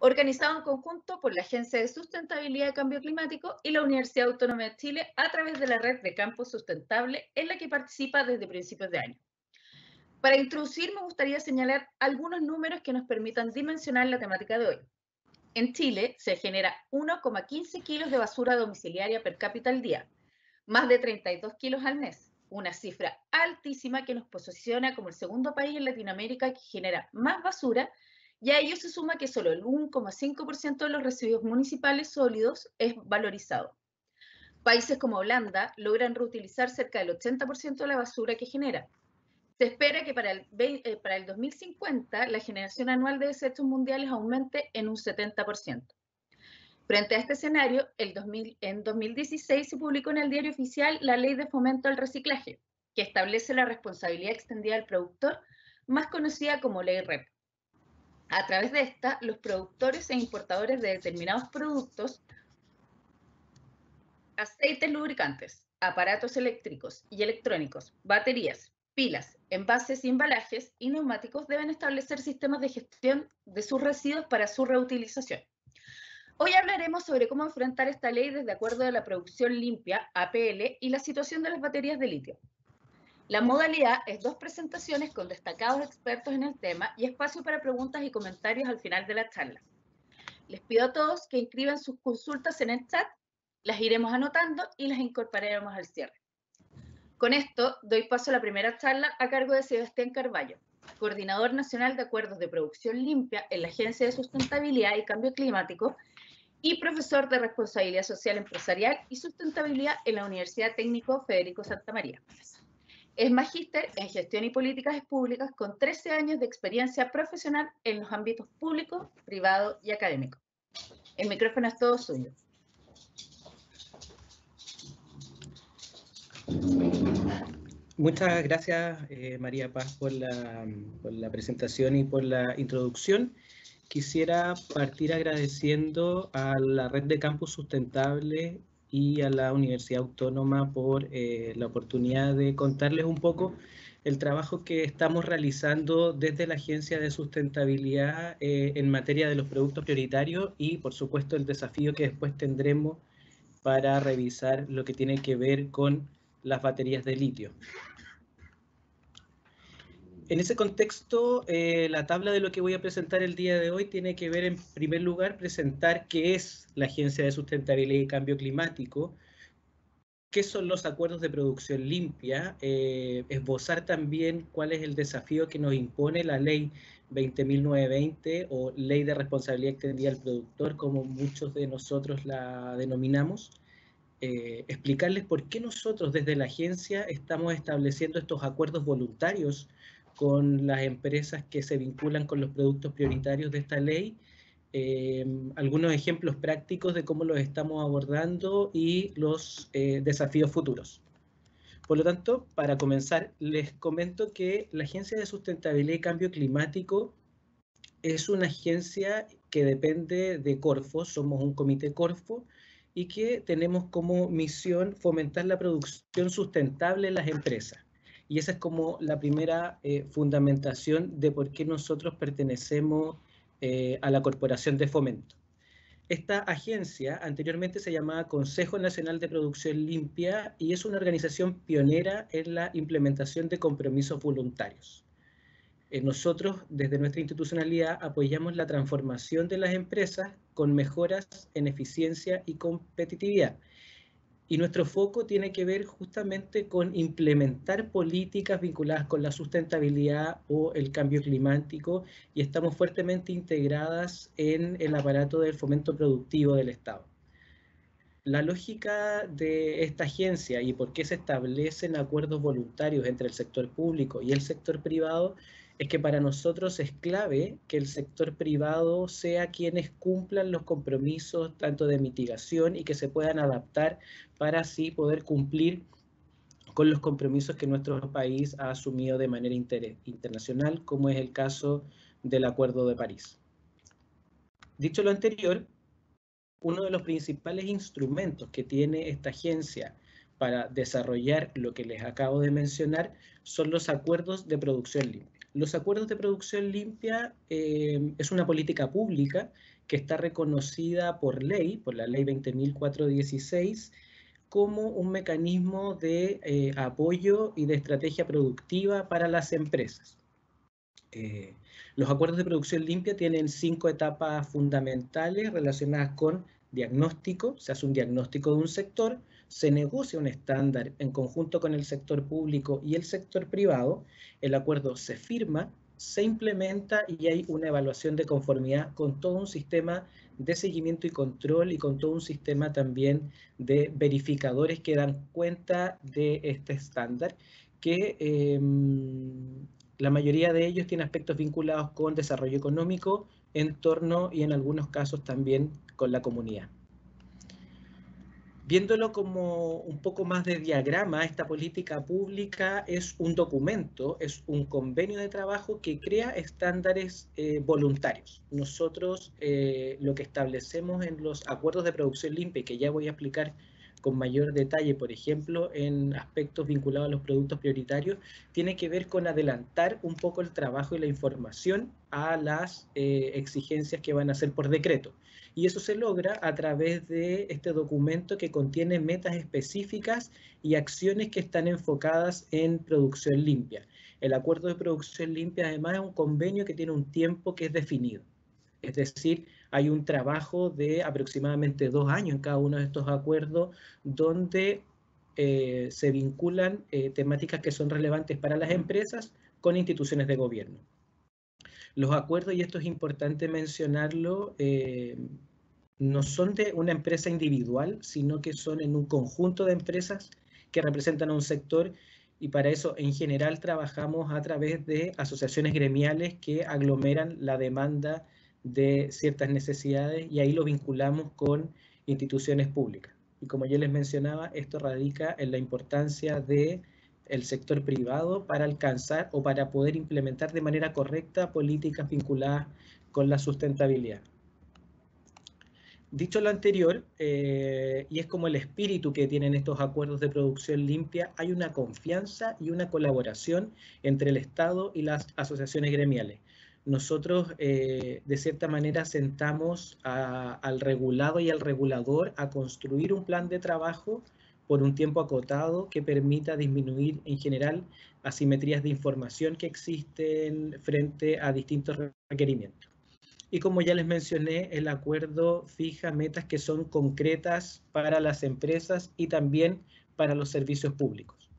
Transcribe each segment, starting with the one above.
organizado en conjunto por la Agencia de Sustentabilidad y Cambio Climático y la Universidad Autónoma de Chile a través de la red de campus sustentable en la que participa desde principios de año. Para introducir, me gustaría señalar algunos números que nos permitan dimensionar la temática de hoy. En Chile se genera 1,15 kilos de basura domiciliaria per cápita al día, más de 32 kilos al mes, una cifra altísima que nos posiciona como el segundo país en Latinoamérica que genera más basura, y a ello se suma que solo el 1,5% de los residuos municipales sólidos es valorizado. Países como Holanda logran reutilizar cerca del 80% de la basura que generan. Se espera que para el 2050 la generación anual de desechos mundiales aumente en un 70%. Frente a este escenario, en 2016 se publicó en el Diario Oficial la Ley de Fomento al Reciclaje, que establece la responsabilidad extendida del productor, más conocida como Ley REP. A través de esta, los productores e importadores de determinados productos, aceites lubricantes, aparatos eléctricos y electrónicos, baterías, pilas, envases y embalajes y neumáticos deben establecer sistemas de gestión de sus residuos para su reutilización. Hoy hablaremos sobre cómo enfrentar esta ley desde acuerdo de la producción limpia, APL, y la situación de las baterías de litio. La modalidad es 2 presentaciones con destacados expertos en el tema y espacio para preguntas y comentarios al final de la charla. Les pido a todos que inscriban sus consultas en el chat, las iremos anotando y las incorporaremos al cierre. Con esto, doy paso a la primera charla a cargo de Sebastián Carballo, Coordinador Nacional de Acuerdos de Producción Limpia en la Agencia de Sustentabilidad y Cambio Climático y profesor de Responsabilidad Social Empresarial y Sustentabilidad en la Universidad Técnico Federico Santa María. Es magíster en Gestión y Políticas Públicas con 13 años de experiencia profesional en los ámbitos público, privado y académico. El micrófono es todo suyo. Muchas gracias, María Paz, por la presentación y por la introducción. Quisiera partir agradeciendo a la Red de Campus Sustentable y a la Universidad Autónoma por la oportunidad de contarles un poco el trabajo que estamos realizando desde la Agencia de Sustentabilidad en materia de los productos prioritarios y, por supuesto, el desafío que después tendremos para revisar lo que tiene que ver con las baterías de litio. En ese contexto, la tabla de lo que voy a presentar el día de hoy tiene que ver, en primer lugar, presentar qué es la Agencia de Sustentabilidad y Cambio Climático, qué son los acuerdos de producción limpia, esbozar también cuál es el desafío que nos impone la Ley 20.920 o Ley de Responsabilidad Extendida del Productor, como muchos de nosotros la denominamos, explicarles por qué nosotros desde la agencia estamos estableciendo estos acuerdos voluntarios con las empresas que se vinculan con los productos prioritarios de esta ley, algunos ejemplos prácticos de cómo los estamos abordando y los desafíos futuros. Por lo tanto, para comenzar, les comento que la Agencia de Sustentabilidad y Cambio Climático es una agencia que depende de Corfo, somos un comité Corfo, y que tenemos como misión fomentar la producción sustentable en las empresas. Y esa es como la primera fundamentación de por qué nosotros pertenecemos a la Corporación de Fomento. Esta agencia anteriormente se llamaba Consejo Nacional de Producción Limpia y es una organización pionera en la implementación de compromisos voluntarios. Nosotros, desde nuestra institucionalidad, apoyamos la transformación de las empresas con mejoras en eficiencia y competitividad. Y nuestro foco tiene que ver justamente con implementar políticas vinculadas con la sustentabilidad o el cambio climático, y estamos fuertemente integradas en el aparato del fomento productivo del Estado. La lógica de esta agencia y por qué se establecen acuerdos voluntarios entre el sector público y el sector privado es que para nosotros es clave que el sector privado sea quienes cumplan los compromisos tanto de mitigación y que se puedan adaptar para así poder cumplir con los compromisos que nuestro país ha asumido de manera internacional, como es el caso del Acuerdo de París. Dicho lo anterior, uno de los principales instrumentos que tiene esta agencia para desarrollar lo que les acabo de mencionar son los acuerdos de producción limpia. Los acuerdos de producción limpia es una política pública que está reconocida por ley, por la ley 20.416, como un mecanismo de apoyo y de estrategia productiva para las empresas. Los acuerdos de producción limpia tienen 5 etapas fundamentales relacionadas con diagnóstico. Se hace un diagnóstico de un sector, se negocia un estándar en conjunto con el sector público y el sector privado, el acuerdo se firma, se implementa y hay una evaluación de conformidad con todo un sistema de seguimiento y control y con todo un sistema también de verificadores que dan cuenta de este estándar que la mayoría de ellos tiene aspectos vinculados con desarrollo económico, entorno y en algunos casos también con la comunidad. Viéndolo como un poco más de diagrama, esta política pública es un documento, es un convenio de trabajo que crea estándares voluntarios. Nosotros lo que establecemos en los acuerdos de producción limpia, que ya voy a explicar con mayor detalle, por ejemplo, en aspectos vinculados a los productos prioritarios, tiene que ver con adelantar un poco el trabajo y la información a las exigencias que van a ser por decreto. Y eso se logra a través de este documento que contiene metas específicas y acciones que están enfocadas en producción limpia. El acuerdo de producción limpia además es un convenio que tiene un tiempo que es definido. Es decir, hay un trabajo de aproximadamente 2 años en cada uno de estos acuerdos donde se vinculan temáticas que son relevantes para las empresas con instituciones de gobierno. Los acuerdos, y esto es importante mencionarlo, no son de una empresa individual, sino que son en un conjunto de empresas que representan a un sector, y para eso en general trabajamos a través de asociaciones gremiales que aglomeran la demanda de ciertas necesidades y ahí lo vinculamos con instituciones públicas. Y como yo les mencionaba, esto radica en la importancia de el sector privado para alcanzar o para poder implementar de manera correcta políticas vinculadas con la sustentabilidad. Dicho lo anterior, y es como el espíritu que tienen estos acuerdos de producción limpia, hay una confianza y una colaboración entre el Estado y las asociaciones gremiales. Nosotros, de cierta manera, sentamos al regulado y al regulador a construir un plan de trabajo por un tiempo acotado que permita disminuir en general asimetrías de información que existen frente a distintos requerimientos. Y como ya les mencioné, el acuerdo fija metas que son concretas para las empresas y también para los servicios públicos.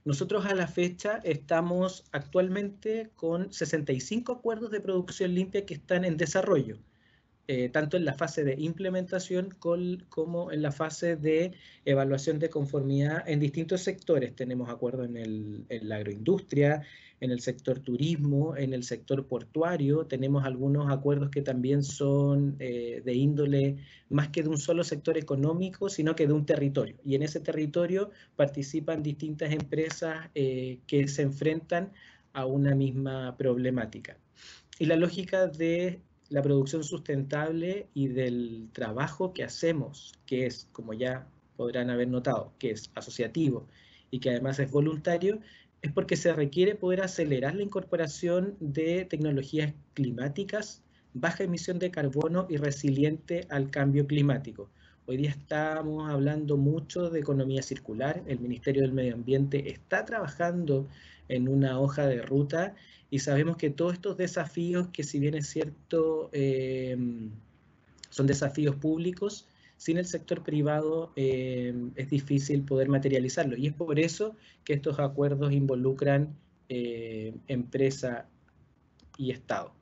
Nosotros a la fecha estamos actualmente con 65 acuerdos de producción limpia que están en desarrollo, tanto en la fase de implementación como en la fase de evaluación de conformidad en distintos sectores. Tenemos acuerdos en la agroindustria, en el sector turismo, en el sector portuario. Tenemos algunos acuerdos que también son de índole más que de un solo sector económico, sino que de un territorio. Y en ese territorio participan distintas empresas que se enfrentan a una misma problemática. Y la lógica de la producción sustentable y del trabajo que hacemos, que es, como ya podrán haber notado, que es asociativo y que además es voluntario, es porque se requiere poder acelerar la incorporación de tecnologías climáticas, baja emisión de carbono y resiliente al cambio climático. Hoy día estamos hablando mucho de economía circular. El Ministerio del Medio Ambiente está trabajando en una hoja de ruta y sabemos que todos estos desafíos, que si bien es cierto, son desafíos públicos, sin el sector privado es difícil poder materializarlo. Y es por eso que estos acuerdos involucran empresa y Estado.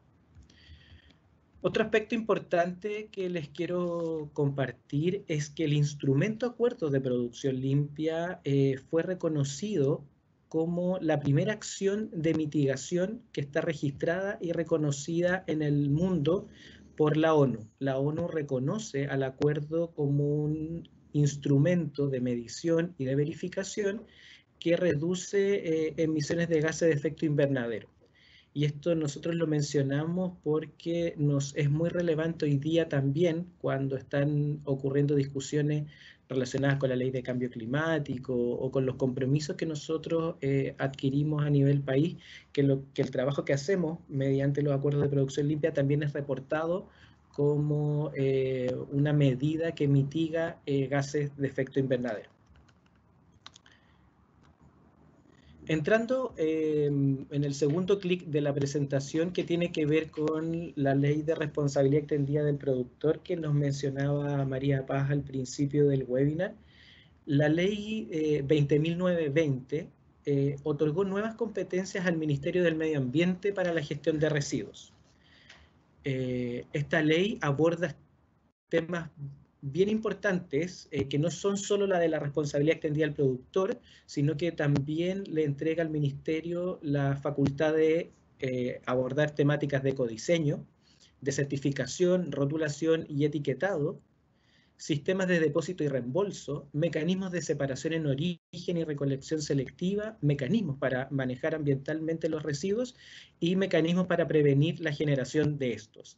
Otro aspecto importante que les quiero compartir es que el instrumento acuerdo de producción limpia fue reconocido como la primera acción de mitigación que está registrada y reconocida en el mundo por la ONU. La ONU reconoce al acuerdo como un instrumento de medición y de verificación que reduce emisiones de gases de efecto invernadero. Y esto nosotros lo mencionamos porque nos es muy relevante hoy día también cuando están ocurriendo discusiones relacionadas con la ley de cambio climático o con los compromisos que nosotros adquirimos a nivel país, que el trabajo que hacemos mediante los acuerdos de producción limpia también es reportado como una medida que mitiga gases de efecto invernadero. Entrando en el segundo clic de la presentación, que tiene que ver con la ley de responsabilidad extendida del productor que nos mencionaba María Paz al principio del webinar, la ley 20.920 otorgó nuevas competencias al Ministerio del Medio Ambiente para la gestión de residuos. Esta ley aborda temas bien importantes, que no son solo la de la responsabilidad extendida al productor, sino que también le entrega al Ministerio la facultad de abordar temáticas de ecodiseño, de certificación, rotulación y etiquetado, sistemas de depósito y reembolso, mecanismos de separación en origen y recolección selectiva, mecanismos para manejar ambientalmente los residuos y mecanismos para prevenir la generación de estos.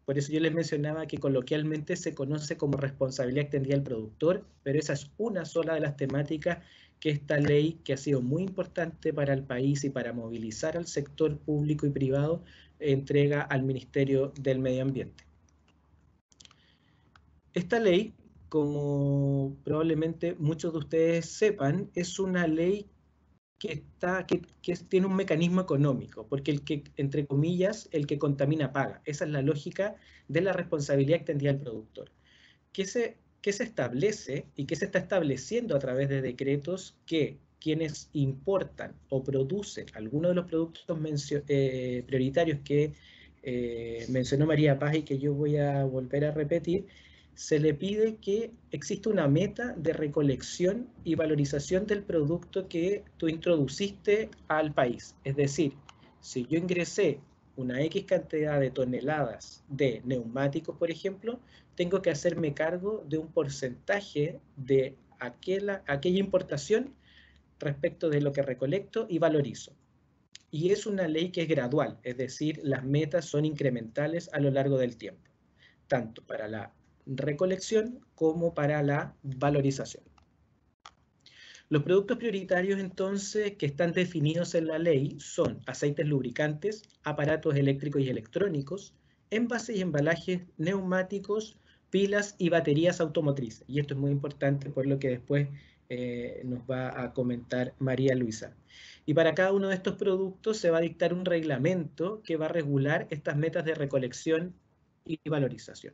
Por eso yo les mencionaba que coloquialmente se conoce como responsabilidad extendida al productor, pero esa es una sola de las temáticas que esta ley, que ha sido muy importante para el país y para movilizar al sector público y privado, entrega al Ministerio del Medio Ambiente. Esta ley, como probablemente muchos de ustedes sepan, es una ley que tiene un mecanismo económico, porque entre comillas, el que contamina paga. Esa es la lógica de la responsabilidad extendida al productor. ¿Qué se establece y qué se está estableciendo a través de decretos? Que quienes importan o producen algunos de los productos prioritarios que mencionó María Paz y que yo voy a volver a repetir, se le pide que exista una meta de recolección y valorización del producto que tú introduciste al país. Es decir, si yo ingresé una X cantidad de toneladas de neumáticos, por ejemplo, tengo que hacerme cargo de un porcentaje de aquella importación respecto de lo que recolecto y valorizo. Y es una ley que es gradual, es decir, las metas son incrementales a lo largo del tiempo, tanto para la recolección como para la valorización. Los productos prioritarios, entonces, que están definidos en la ley son aceites lubricantes, aparatos eléctricos y electrónicos, envases y embalajes, neumáticos, pilas y baterías automotrices. Y esto es muy importante por lo que después nos va a comentar María Luisa. Y para cada uno de estos productos se va a dictar un reglamento que va a regular estas metas de recolección y valorización.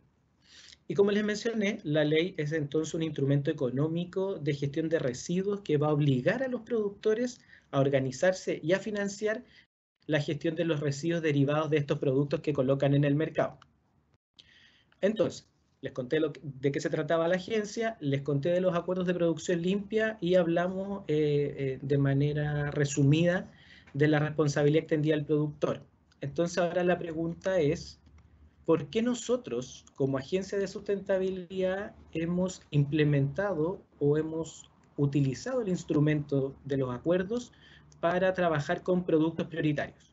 Y como les mencioné, la ley es entonces un instrumento económico de gestión de residuos que va a obligar a los productores a organizarse y a financiar la gestión de los residuos derivados de estos productos que colocan en el mercado. Entonces, les conté de qué se trataba la agencia, les conté de los acuerdos de producción limpia y hablamos de manera resumida de la responsabilidad extendida al productor. Entonces ahora la pregunta es, ¿por qué nosotros, como agencia de sustentabilidad, hemos implementado o hemos utilizado el instrumento de los acuerdos para trabajar con productos prioritarios?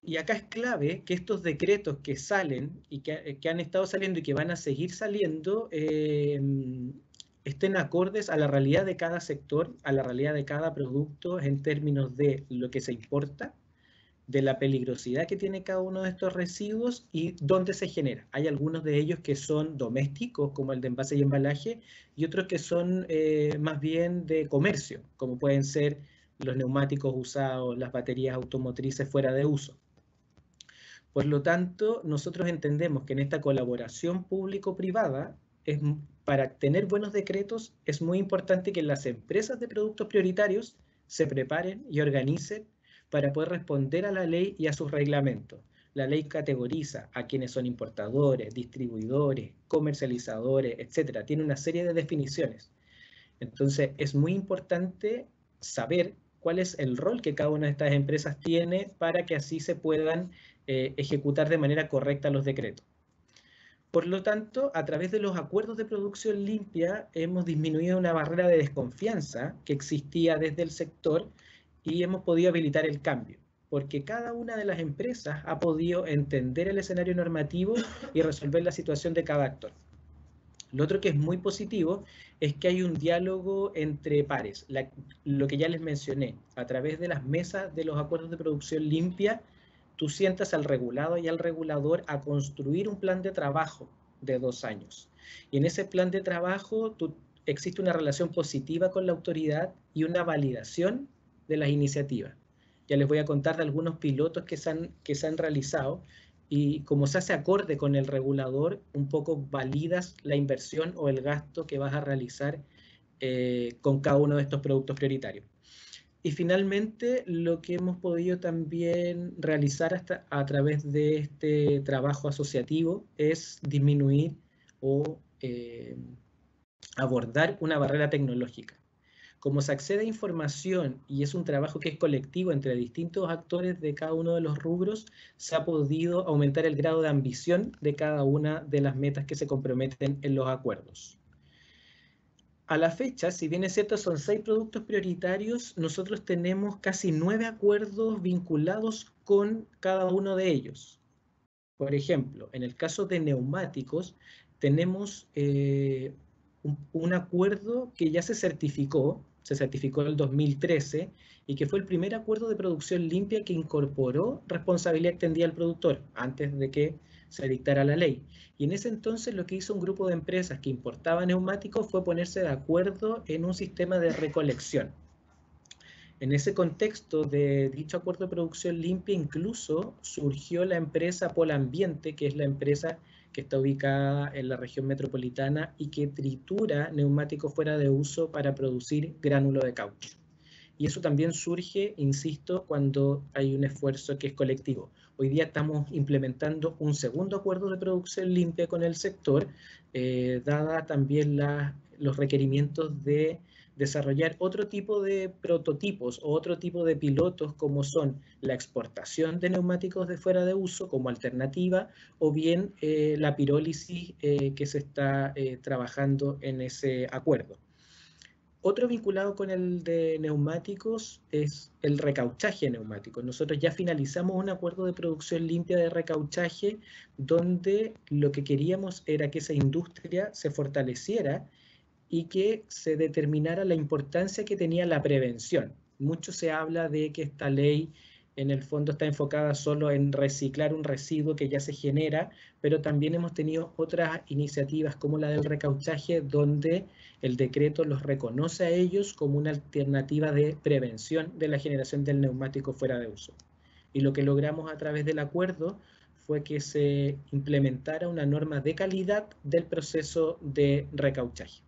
Y acá es clave que estos decretos que salen y que han estado saliendo y que van a seguir saliendo estén acordes a la realidad de cada sector, a la realidad de cada producto en términos de lo que se importa, de la peligrosidad que tiene cada uno de estos residuos y dónde se genera. Hay algunos de ellos que son domésticos, como el de envase y embalaje, y otros que son más bien de comercio, como pueden ser los neumáticos usados, las baterías automotrices fuera de uso. Por lo tanto, nosotros entendemos que en esta colaboración público-privada, para tener buenos decretos, es muy importante que las empresas de productos prioritarios se preparen y organicen para poder responder a la ley y a sus reglamentos. La ley categoriza a quienes son importadores, distribuidores, comercializadores, etc. Tiene una serie de definiciones. Entonces, es muy importante saber cuál es el rol que cada una de estas empresas tiene para que así se puedan ejecutar de manera correcta los decretos. Por lo tanto, a través de los acuerdos de producción limpia hemos disminuido una barrera de desconfianza que existía desde el sector y hemos podido habilitar el cambio, porque cada una de las empresas ha podido entender el escenario normativo y resolver la situación de cada actor. Lo otro que es muy positivo es que hay un diálogo entre pares, lo que ya les mencioné, a través de las mesas de los acuerdos de producción limpia, tú sientas al regulado y al regulador a construir un plan de trabajo de 2 años. Y en ese plan de trabajo existe una relación positiva con la autoridad y una validación de las iniciativas. Ya les voy a contar de algunos pilotos que se han realizado, y como se hace acorde con el regulador, un poco validas la inversión o el gasto que vas a realizar con cada uno de estos productos prioritarios. Y finalmente, lo que hemos podido también realizar a través de este trabajo asociativo es disminuir o abordar una barrera tecnológica. Como se accede a información y es un trabajo que es colectivo entre distintos actores de cada uno de los rubros, se ha podido aumentar el grado de ambición de cada una de las metas que se comprometen en los acuerdos. A la fecha, si bien es cierto, son 6 productos prioritarios, nosotros tenemos casi 9 acuerdos vinculados con cada uno de ellos. Por ejemplo, en el caso de neumáticos, tenemos un acuerdo que ya se certificó en el 2013, y que fue el primer acuerdo de producción limpia que incorporó responsabilidad extendida al productor, antes de que se dictara la ley. Y en ese entonces lo que hizo un grupo de empresas que importaba neumáticos fue ponerse de acuerdo en un sistema de recolección. En ese contexto de dicho acuerdo de producción limpia, incluso surgió la empresa Polambiente, que es la empresa que está ubicada en la región metropolitana y que tritura neumáticos fuera de uso para producir gránulo de caucho. Y eso también surge, insisto, cuando hay un esfuerzo que es colectivo. Hoy día estamos implementando un segundo acuerdo de producción limpia con el sector, dada también los requerimientos de desarrollar otro tipo de prototipos o otro tipo de pilotos, como son la exportación de neumáticos de fuera de uso como alternativa, o bien la pirólisis que se está trabajando en ese acuerdo. Otro vinculado con el de neumáticos es el recauchaje neumático. Nosotros ya finalizamos un acuerdo de producción limpia de recauchaje, donde lo que queríamos era que esa industria se fortaleciera y que se determinara la importancia que tenía la prevención. Mucho se habla de que esta ley en el fondo está enfocada solo en reciclar un residuo que ya se genera, pero también hemos tenido otras iniciativas como la del recauchaje, donde el decreto los reconoce a ellos como una alternativa de prevención de la generación del neumático fuera de uso. Y lo que logramos a través del acuerdo fue que se implementara una norma de calidad del proceso de recauchaje.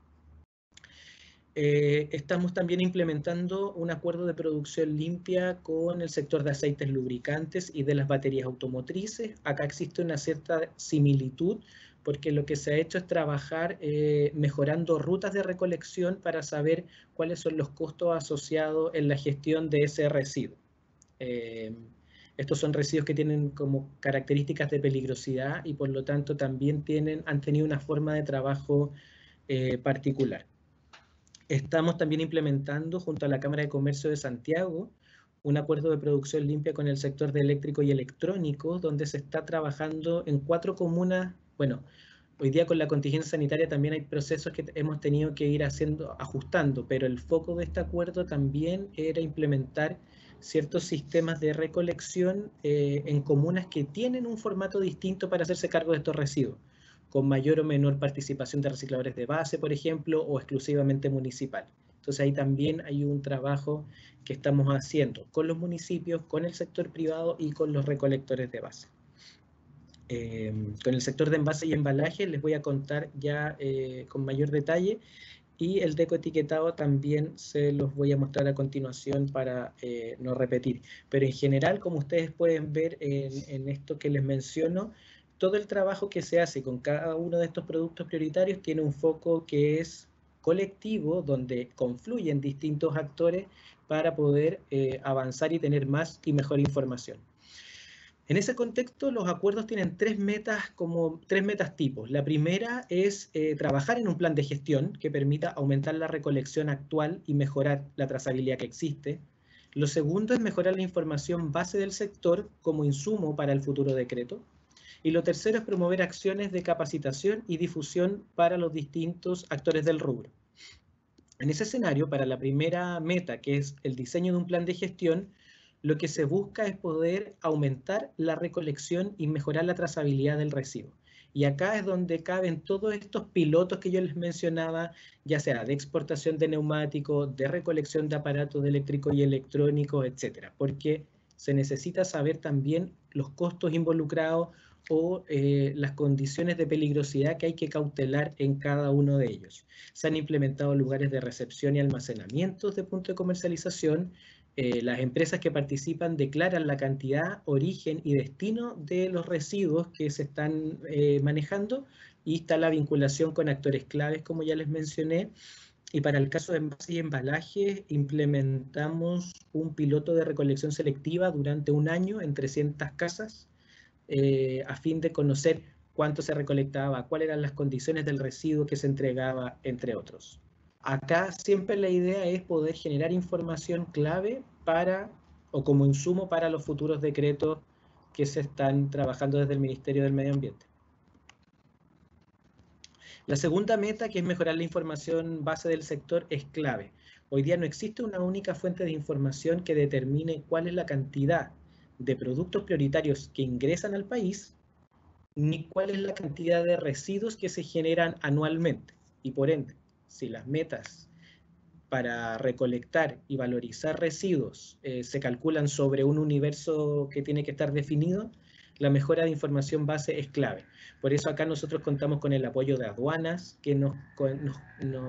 Estamos también implementando un acuerdo de producción limpia con el sector de aceites lubricantes y de las baterías automotrices. Acá existe una cierta similitud, porque lo que se ha hecho es trabajar mejorando rutas de recolección para saber cuáles son los costos asociados en la gestión de ese residuo. Estos son residuos que tienen como características de peligrosidad y por lo tanto también han tenido una forma de trabajo particular. Estamos también implementando junto a la Cámara de Comercio de Santiago un acuerdo de producción limpia con el sector de eléctrico y electrónico, donde se está trabajando en 4 comunas. Bueno, hoy día con la contingencia sanitaria también hay procesos que hemos tenido que ir ajustando, pero el foco de este acuerdo también era implementar ciertos sistemas de recolección en comunas que tienen un formato distinto para hacerse cargo de estos residuos, con mayor o menor participación de recicladores de base, por ejemplo, o exclusivamente municipal. Entonces ahí también hay un trabajo que estamos haciendo con los municipios, con el sector privado y con los recolectores de base. Con el sector de envase y embalaje les voy a contar ya con mayor detalle, y el de ecoetiquetado también se los voy a mostrar a continuación para no repetir. Pero en general, como ustedes pueden ver en esto que les menciono, todo el trabajo que se hace con cada uno de estos productos prioritarios tiene un foco que es colectivo, donde confluyen distintos actores para poder avanzar y tener más y mejor información. En ese contexto, los acuerdos tienen 3 metas tipos. La primera es trabajar en un plan de gestión que permita aumentar la recolección actual y mejorar la trazabilidad que existe. Lo segundo es mejorar la información base del sector como insumo para el futuro decreto. Y lo tercero es promover acciones de capacitación y difusión para los distintos actores del rubro. En ese escenario, para la primera meta, que es el diseño de un plan de gestión, lo que se busca es poder aumentar la recolección y mejorar la trazabilidad del residuo. Y acá es donde caben todos estos pilotos que yo les mencionaba, ya sea de exportación de neumáticos, de recolección de aparatos eléctricos y electrónicos, etcétera, porque se necesita saber también los costos involucrados o las condiciones de peligrosidad que hay que cautelar en cada uno de ellos. Se han implementado lugares de recepción y almacenamiento de punto de comercialización. Las empresas que participan declaran la cantidad, origen y destino de los residuos que se están manejando, y está la vinculación con actores claves, como ya les mencioné. Y para el caso de envases y embalajes, implementamos un piloto de recolección selectiva durante un año en 300 casas, a fin de conocer cuánto se recolectaba, cuáles eran las condiciones del residuo que se entregaba, entre otros. Acá siempre la idea es poder generar información clave para, o como insumo para los futuros decretos que se están trabajando desde el Ministerio del Medio Ambiente. La segunda meta, que es mejorar la información base del sector, es clave. Hoy día no existe una única fuente de información que determine cuál es la cantidad de productos prioritarios que ingresan al país, ni cuál es la cantidad de residuos que se generan anualmente. Y por ende, si las metas para recolectar y valorizar residuos se calculan sobre un universo que tiene que estar definido, la mejora de información base es clave. Por eso acá nosotros contamos con el apoyo de aduanas, que nos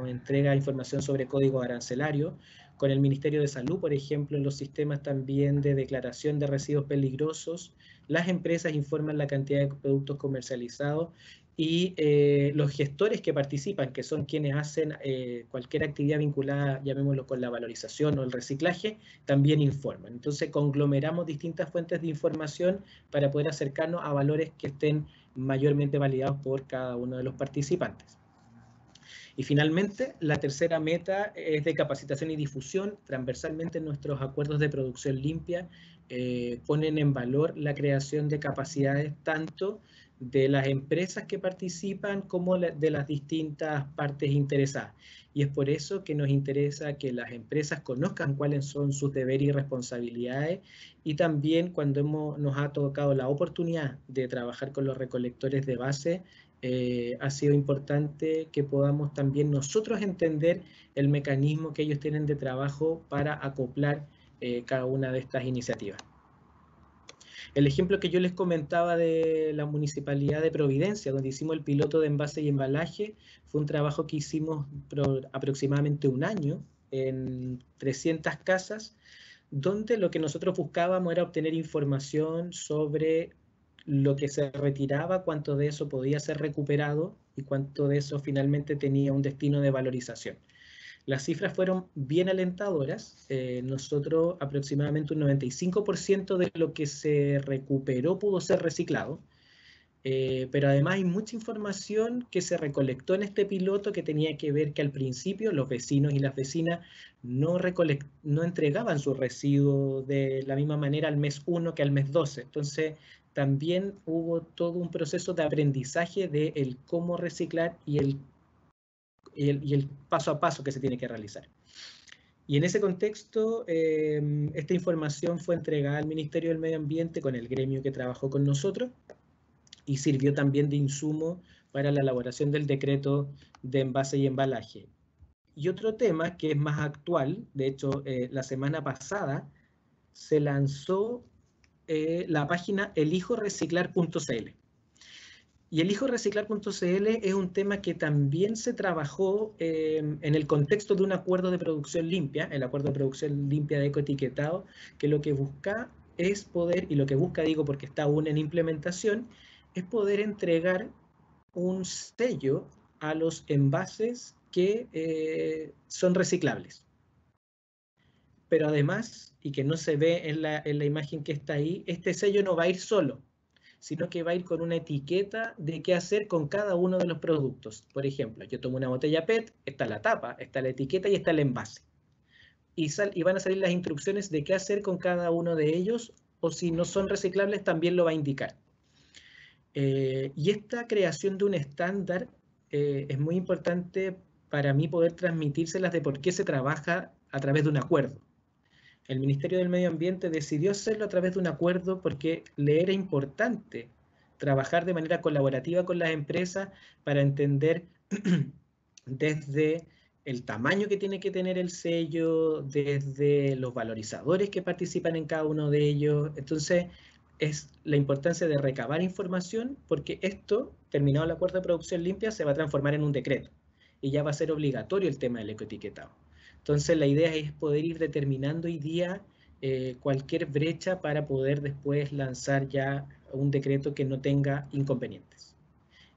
entrega información sobre código arancelario, con el Ministerio de Salud, por ejemplo, en los sistemas también de declaración de residuos peligrosos. Las empresas informan la cantidad de productos comercializados, y los gestores que participan, que son quienes hacen cualquier actividad vinculada, llamémoslo, con la valorización o el reciclaje, también informan. Entonces conglomeramos distintas fuentes de información para poder acercarnos a valores que estén mayormente validados por cada uno de los participantes. Y finalmente, la tercera meta es de capacitación y difusión. Transversalmente, nuestros acuerdos de producción limpia ponen en valor la creación de capacidades tanto de las empresas que participan como de las distintas partes interesadas. Y es por eso que nos interesa que las empresas conozcan cuáles son sus deberes y responsabilidades, y también cuando nos ha tocado la oportunidad de trabajar con los recolectores de base, ha sido importante que podamos también nosotros entender el mecanismo que ellos tienen de trabajo para acoplar cada una de estas iniciativas. El ejemplo que yo les comentaba de la Municipalidad de Providencia, donde hicimos el piloto de envase y embalaje, fue un trabajo que hicimos por aproximadamente un año en 300 casas, donde lo que nosotros buscábamos era obtener información sobre lo que se retiraba, cuánto de eso podía ser recuperado y cuánto de eso finalmente tenía un destino de valorización. Las cifras fueron bien alentadoras. Nosotros aproximadamente un 95% de lo que se recuperó pudo ser reciclado. Pero además hay mucha información que se recolectó en este piloto que tenía que ver que al principio los vecinos y las vecinas no entregaban sus residuos de la misma manera al mes 1 que al mes 12. Entonces también hubo todo un proceso de aprendizaje de el cómo reciclar y el paso a paso que se tiene que realizar. Y en ese contexto, esta información fue entregada al Ministerio del Medio Ambiente con el gremio que trabajó con nosotros, y sirvió también de insumo para la elaboración del decreto de envase y embalaje. Y otro tema que es más actual, de hecho, la semana pasada se lanzó la página elijoreciclar.cl. Y elijoreciclar.cl es un tema que también se trabajó en el contexto de un acuerdo de producción limpia, el acuerdo de producción limpia de ecoetiquetado, que lo que busca es poder, y lo que busca digo porque está aún en implementación, es poder entregar un sello a los envases que son reciclables. Pero además, y que no se ve en la imagen que está ahí, este sello no va a ir solo, sino que va a ir con una etiqueta de qué hacer con cada uno de los productos. Por ejemplo, yo tomo una botella PET, está la tapa, está la etiqueta y está el envase. Y van a salir las instrucciones de qué hacer con cada uno de ellos, o si no son reciclables también lo va a indicar. Y esta creación de un estándar es muy importante para mí poder transmitírselas de por qué se trabaja a través de un acuerdo. El Ministerio del Medio Ambiente decidió hacerlo a través de un acuerdo porque le era importante trabajar de manera colaborativa con las empresas para entender desde el tamaño que tiene que tener el sello, desde los valorizadores que participan en cada uno de ellos. Entonces, es la importancia de recabar información porque esto, terminado el acuerdo de producción limpia, se va a transformar en un decreto y ya va a ser obligatorio el tema del ecoetiquetado. Entonces, la idea es poder ir determinando hoy día cualquier brecha para poder después lanzar ya un decreto que no tenga inconvenientes.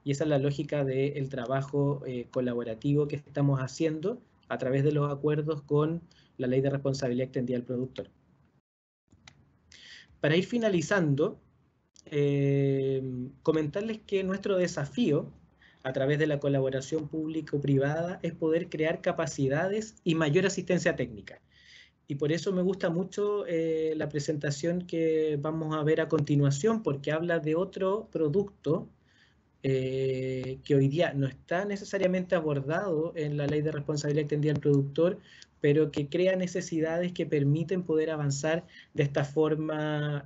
Y esa es la lógica del trabajo colaborativo que estamos haciendo a través de los acuerdos con la Ley de Responsabilidad Extendida del Productor. Para ir finalizando, comentarles que nuestro desafío a través de la colaboración público-privada es poder crear capacidades y mayor asistencia técnica. Y por eso me gusta mucho la presentación que vamos a ver a continuación, porque habla de otro producto que hoy día no está necesariamente abordado en la Ley de Responsabilidad Extendida del Productor, pero que crea necesidades que permiten poder avanzar de esta forma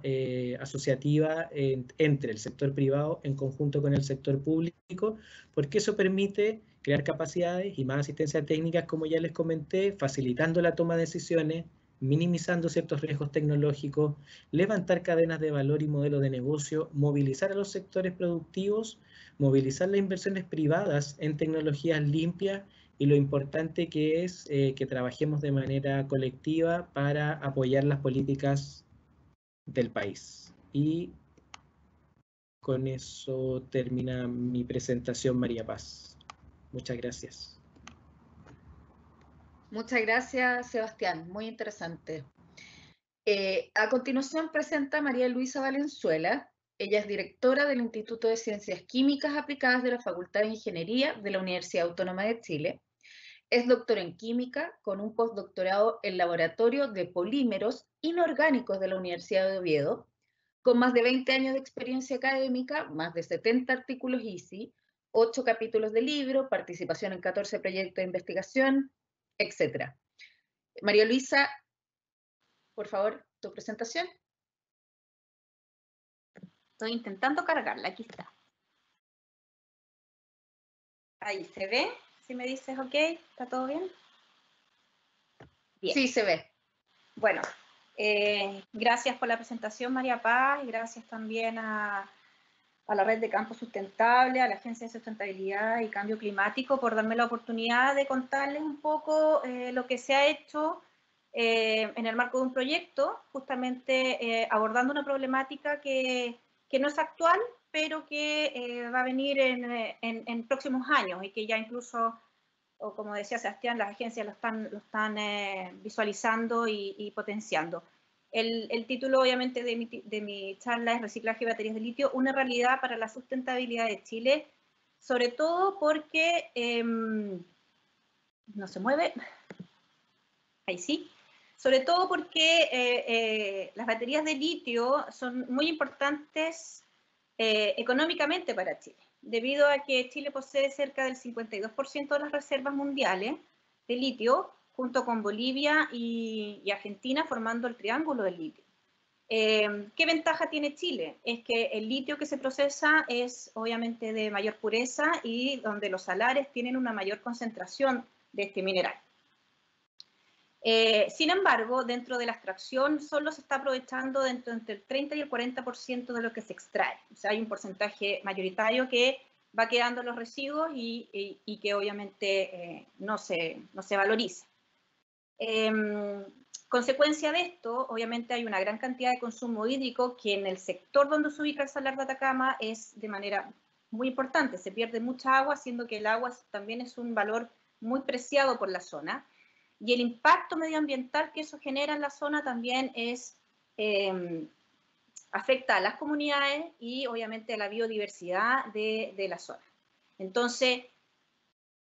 asociativa entre el sector privado en conjunto con el sector público, porque eso permite crear capacidades y más asistencia técnica, como ya les comenté, facilitando la toma de decisiones, minimizando ciertos riesgos tecnológicos, levantar cadenas de valor y modelo de negocio, movilizar a los sectores productivos, movilizar las inversiones privadas en tecnologías limpias y lo importante que es que trabajemos de manera colectiva para apoyar las políticas del país. Y con eso termina mi presentación, María Paz. Muchas gracias. Muchas gracias, Sebastián. Muy interesante. A continuación presenta María Luisa Valenzuela. Ella es directora del Instituto de Ciencias Químicas Aplicadas de la Facultad de Ingeniería de la Universidad Autónoma de Chile. Es doctora en química con un postdoctorado en Laboratorio de Polímeros Inorgánicos de la Universidad de Oviedo, con más de 20 años de experiencia académica, más de 70 artículos ISI, 8 capítulos de libro, participación en 14 proyectos de investigación, etc. María Luisa, por favor, tu presentación. Estoy intentando cargarla, aquí está. Ahí se ve, si me dices ok, ¿está todo bien? Bien. Sí, se ve. Bueno, gracias por la presentación, María Paz, y gracias también a la Red de Campo Sustentable, a la Agencia de Sustentabilidad y Cambio Climático por darme la oportunidad de contarles un poco lo que se ha hecho en el marco de un proyecto, justamente abordando una problemática que no es actual, pero que va a venir en próximos años y que ya incluso, o como decía Sebastián, las agencias lo están visualizando y potenciando. El título, obviamente, de mi charla es Reciclaje de baterías de litio, una realidad para la sustentabilidad de Chile, sobre todo porque, no se mueve, ahí sí, sobre todo porque las baterías de litio son muy importantes económicamente para Chile, debido a que Chile posee cerca del 52% de las reservas mundiales de litio, junto con Bolivia y Argentina, formando el triángulo del litio. ¿Qué ventaja tiene Chile? Es que el litio que se procesa es obviamente de mayor pureza y donde los salares tienen una mayor concentración de este mineral. Sin embargo, dentro de la extracción solo se está aprovechando entre el 30 y el 40% de lo que se extrae. O sea, hay un porcentaje mayoritario que va quedando en los residuos y que obviamente no se valoriza. Consecuencia de esto, obviamente hay una gran cantidad de consumo hídrico que en el sector donde se ubica el Salar de Atacama es de manera muy importante. Se pierde mucha agua, siendo que el agua también es un valor muy preciado por la zona. Y el impacto medioambiental que eso genera en la zona también afecta a las comunidades y obviamente a la biodiversidad de la zona. Entonces,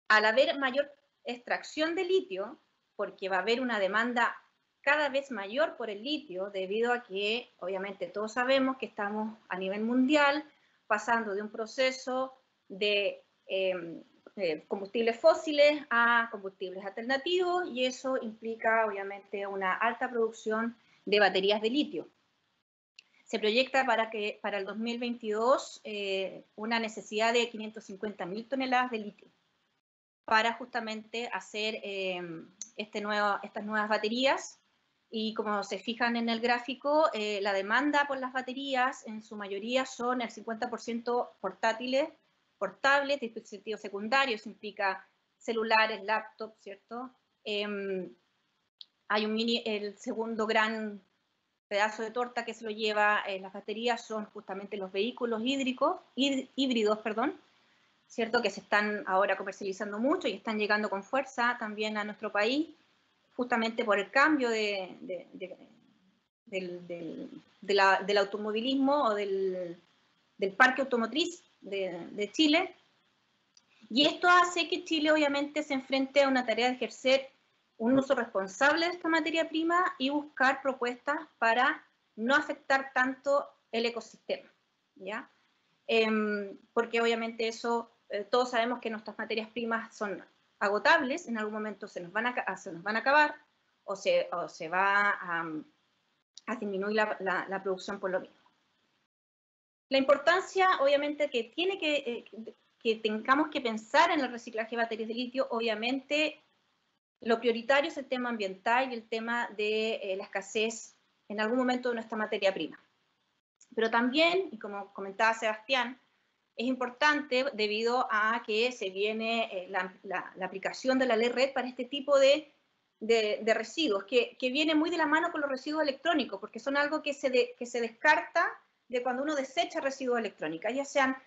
al haber mayor extracción de litio, porque va a haber una demanda cada vez mayor por el litio, debido a que, obviamente, todos sabemos que estamos a nivel mundial pasando de un proceso de combustibles fósiles a combustibles alternativos, y eso implica obviamente una alta producción de baterías de litio. Se proyecta para el 2022 una necesidad de 550.000 toneladas de litio para justamente hacer estas nuevas baterías. Y como se fijan en el gráfico, la demanda por las baterías en su mayoría son el 50% portables, dispositivos secundarios, implica celulares, laptops, ¿cierto? Hay el segundo gran pedazo de torta que se lo lleva las baterías son justamente los vehículos híbridos, ¿cierto? Que se están ahora comercializando mucho y están llegando con fuerza también a nuestro país, justamente por el cambio del automovilismo o del parque automotriz de Chile. Y esto hace que Chile obviamente se enfrente a una tarea de ejercer un uso responsable de esta materia prima y buscar propuestas para no afectar tanto el ecosistema, ¿ya? Porque obviamente eso, todos sabemos que nuestras materias primas son agotables, en algún momento se nos van a acabar o se va a disminuir la producción por lo mismo. La importancia, obviamente, que tiene que tengamos que pensar en el reciclaje de baterías de litio, obviamente, lo prioritario es el tema ambiental y el tema de la escasez en algún momento de nuestra materia prima. Pero también, y como comentaba Sebastián, es importante debido a que se viene la aplicación de la ley RED para este tipo de residuos, que viene muy de la mano con los residuos electrónicos, porque son algo que se descarta de cuando uno desecha residuos electrónicos, ya sean,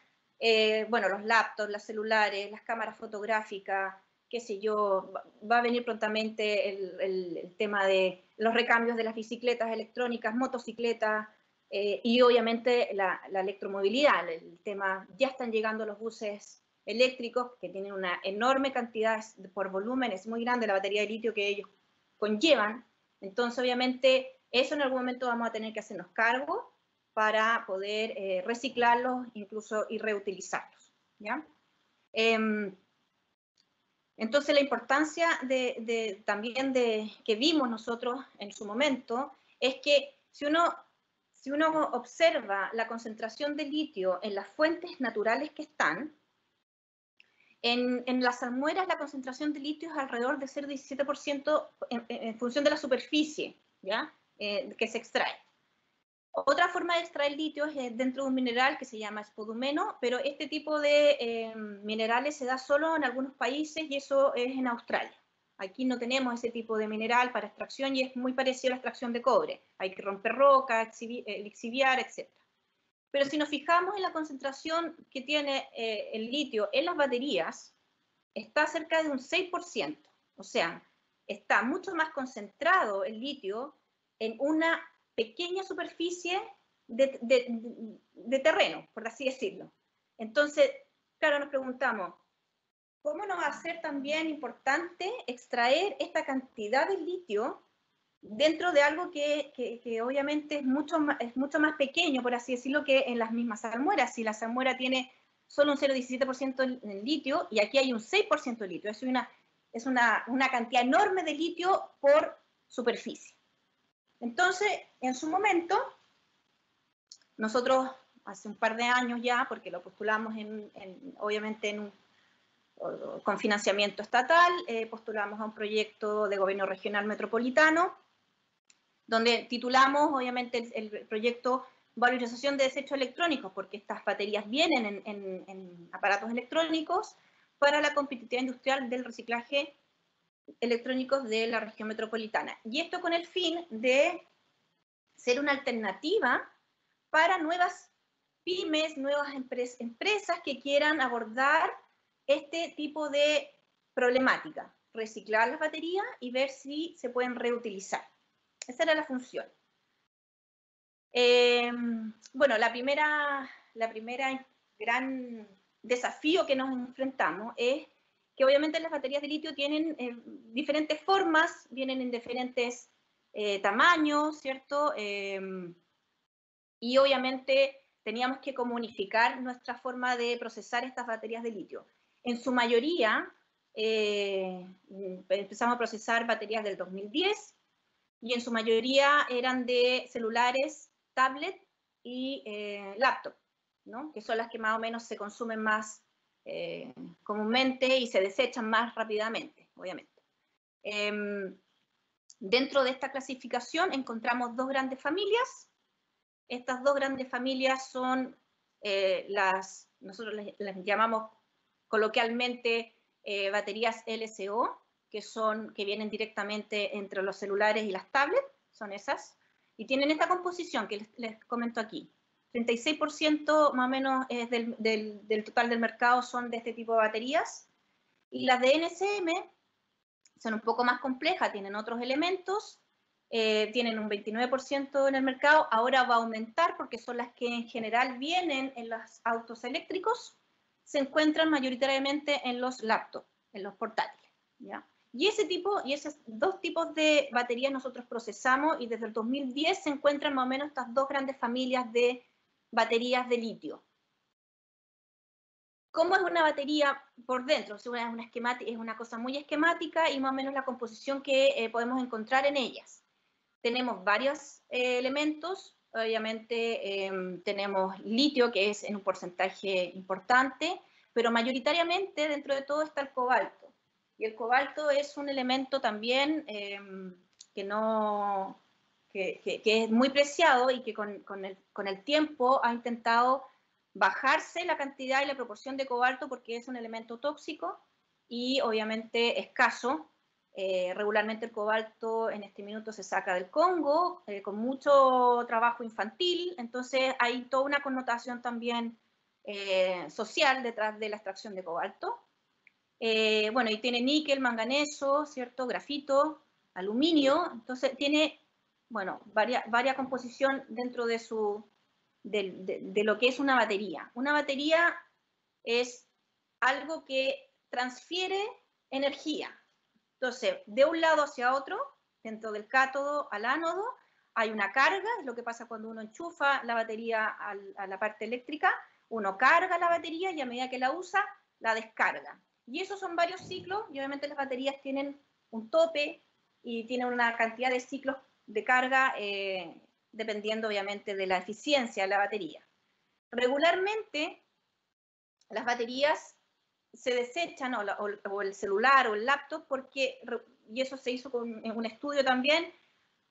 bueno, los laptops, los celulares, las cámaras fotográficas, qué sé yo, va a venir prontamente el tema de los recambios de las bicicletas electrónicas, motocicletas, y obviamente la electromovilidad, el tema, ya están llegando los buses eléctricos que tienen una enorme cantidad por volumen, es muy grande la batería de litio que ellos conllevan, entonces obviamente eso en algún momento vamos a tener que hacernos cargo para poder reciclarlos incluso y reutilizarlos, ¿ya? Entonces la importancia también que vimos nosotros en su momento es que si uno observa la concentración de litio en las fuentes naturales que están, en las salmueras la concentración de litio es alrededor de ser 17% en función de la superficie, ¿ya? Que se extrae. Otra forma de extraer litio es dentro de un mineral que se llama spodumeno, pero este tipo de minerales se da solo en algunos países y eso es en Australia. Aquí no tenemos ese tipo de mineral para extracción y es muy parecido a la extracción de cobre. Hay que romper roca, lixiviar, etc. Pero si nos fijamos en la concentración que tiene el litio en las baterías, está cerca de un 6%. O sea, está mucho más concentrado el litio en una pequeña superficie de terreno, por así decirlo. Entonces, claro, nos preguntamos, ¿cómo no va a ser también importante extraer esta cantidad de litio dentro de algo que obviamente es mucho más pequeño, por así decirlo, que en las mismas salmueras? Si la salmuera tiene solo un 0,17% en litio y aquí hay un 6% de litio, es una cantidad enorme de litio por superficie. Entonces, en su momento, nosotros hace un par de años ya, porque lo postulamos obviamente con financiamiento estatal, postulamos a un proyecto de gobierno regional metropolitano, donde titulamos obviamente el proyecto Valorización de Desechos Electrónicos, porque estas baterías vienen en aparatos electrónicos para la competitividad industrial del reciclaje electrónicos de la región metropolitana. Y esto con el fin de ser una alternativa para nuevas pymes, nuevas empresas que quieran abordar este tipo de problemática, reciclar las baterías y ver si se pueden reutilizar. Esa era la función. Bueno, la primera gran desafío que nos enfrentamos es que obviamente las baterías de litio tienen diferentes formas, vienen en diferentes tamaños, ¿cierto? Y obviamente teníamos que unificar nuestra forma de procesar estas baterías de litio. En su mayoría, empezamos a procesar baterías del 2010 y en su mayoría eran de celulares, tablet y laptop, ¿no? Que son las que más o menos se consumen más comúnmente y se desechan más rápidamente, obviamente. Dentro de esta clasificación encontramos dos grandes familias. Estas dos grandes familias son nosotros les llamamos coloquialmente baterías LCO, que vienen directamente entre los celulares y las tablets, son esas, y tienen esta composición que les comento aquí. 36% más o menos es del total del mercado son de este tipo de baterías, y las de NCM son un poco más complejas, tienen otros elementos, tienen un 29% en el mercado, ahora va a aumentar porque son las que en general vienen en los autos eléctricos, se encuentran mayoritariamente en los laptops, en los portátiles, ¿ya? Y esos dos tipos de baterías nosotros procesamos y desde el 2010 se encuentran más o menos estas dos grandes familias de baterías de litio. ¿Cómo es una batería por dentro? Es una cosa muy esquemática y más o menos la composición que podemos encontrar en ellas. Tenemos varios elementos, obviamente tenemos litio, que es en un porcentaje importante, pero mayoritariamente dentro de todo está el cobalto. Y el cobalto es un elemento también que es muy preciado y que con el tiempo ha intentado bajarse la cantidad y la proporción de cobalto porque es un elemento tóxico y obviamente escaso. Regularmente el cobalto en este minuto se saca del Congo con mucho trabajo infantil, entonces hay toda una connotación también social detrás de la extracción de cobalto. Bueno, y tiene níquel, manganeso, ¿cierto? Grafito, aluminio, entonces tiene, bueno, varia composición dentro de lo que es una batería. Una batería es algo que transfiere energía. Entonces, de un lado hacia otro, dentro del cátodo al ánodo, hay una carga, es lo que pasa cuando uno enchufa la batería a la parte eléctrica, uno carga la batería y a medida que la usa, la descarga. Y esos son varios ciclos, y obviamente las baterías tienen un tope y tienen una cantidad de ciclos de carga dependiendo obviamente de la eficiencia de la batería. Regularmente, las baterías se desechan, o el celular o el laptop, y eso se hizo con un estudio también,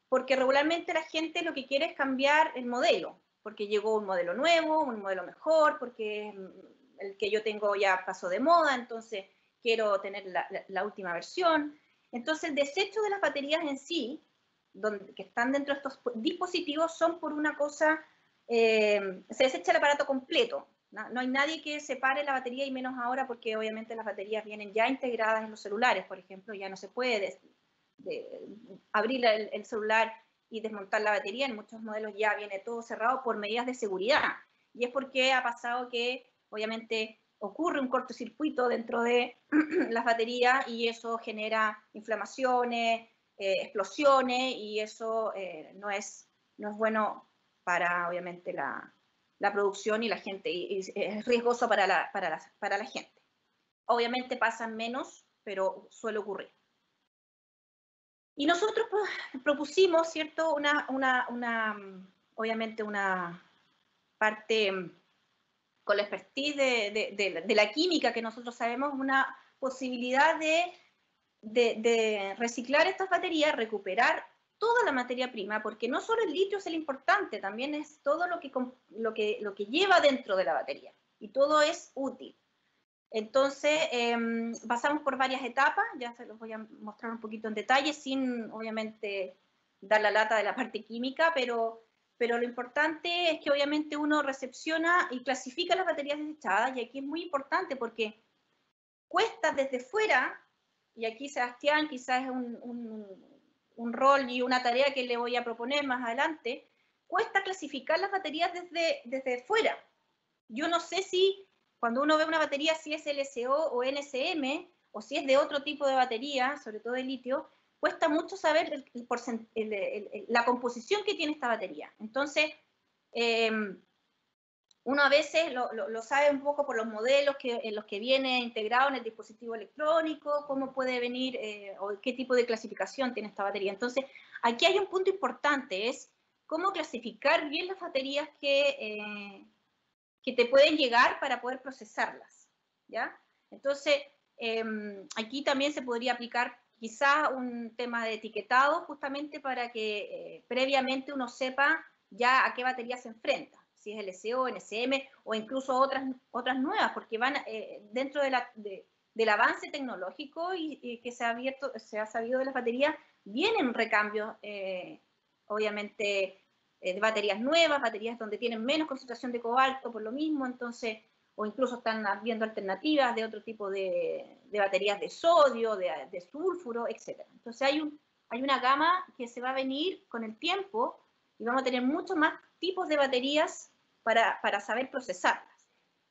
porque regularmente la gente lo que quiere es cambiar el modelo, porque llegó un modelo nuevo, un modelo mejor, porque el que yo tengo ya pasó de moda, entonces quiero tener la última versión. Entonces el desecho de las baterías en sí, que están dentro de estos dispositivos, son por una cosa, se desecha el aparato completo. No hay nadie que separe la batería, y menos ahora porque obviamente las baterías vienen ya integradas en los celulares, por ejemplo, ya no se puede abrir el celular y desmontar la batería. En muchos modelos ya viene todo cerrado por medidas de seguridad. Y es porque ha pasado que obviamente ocurre un cortocircuito dentro de las baterías y eso genera inflamaciones, explosiones, y eso no es bueno para obviamente la producción y la gente, y es riesgoso para la gente. Obviamente pasan menos, pero suele ocurrir. Y nosotros propusimos, ¿cierto? Obviamente una parte con la expertise de la química que nosotros sabemos, una posibilidad de reciclar estas baterías, recuperar toda la materia prima, porque no solo el litio es el importante, también es todo lo que lleva dentro de la batería, y todo es útil. Entonces, pasamos por varias etapas, ya se los voy a mostrar un poquito en detalle, sin obviamente dar la lata de la parte química, pero lo importante es que obviamente uno recepciona y clasifica las baterías desechadas, y aquí es muy importante porque cuesta desde fuera, y aquí Sebastián quizás es un rol y una tarea que le voy a proponer más adelante, cuesta clasificar las baterías desde fuera. Yo no sé si cuando uno ve una batería, si es LCO o NCM, o si es de otro tipo de batería, sobre todo de litio, cuesta mucho saber la composición que tiene esta batería. Entonces, Uno a veces lo sabe un poco por los modelos en los que viene integrado en el dispositivo electrónico, cómo puede venir o qué tipo de clasificación tiene esta batería. Entonces, aquí hay un punto importante, es cómo clasificar bien las baterías que te pueden llegar para poder procesarlas, ¿ya? Entonces, aquí también se podría aplicar quizá un tema de etiquetado justamente para que previamente uno sepa ya a qué batería se enfrenta, si es LCO, NCM o incluso otras nuevas, porque van dentro del avance tecnológico y que se ha sabido de las baterías, vienen recambios, obviamente, de baterías nuevas, baterías donde tienen menos concentración de cobalto por lo mismo, entonces, o incluso están viendo alternativas de otro tipo de baterías de sodio, de sulfuro, etc. Entonces hay una gama que se va a venir con el tiempo y vamos a tener muchos más tipos de baterías para saber procesarlas.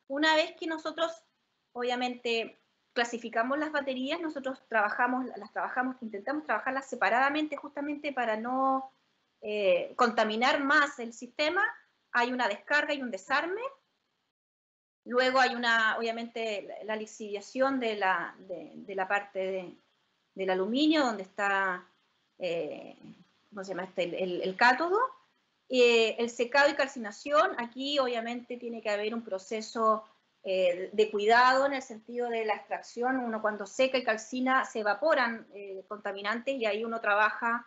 Una vez que nosotros, obviamente, clasificamos las baterías, nosotros intentamos trabajarlas separadamente justamente para no contaminar más el sistema. Hay una descarga y un desarme. Luego hay obviamente, la lixiviación de la parte del aluminio, donde está, ¿cómo se llama? El cátodo. El secado y calcinación, aquí obviamente tiene que haber un proceso de cuidado en el sentido de la extracción. Uno cuando seca y calcina se evaporan contaminantes y ahí uno trabaja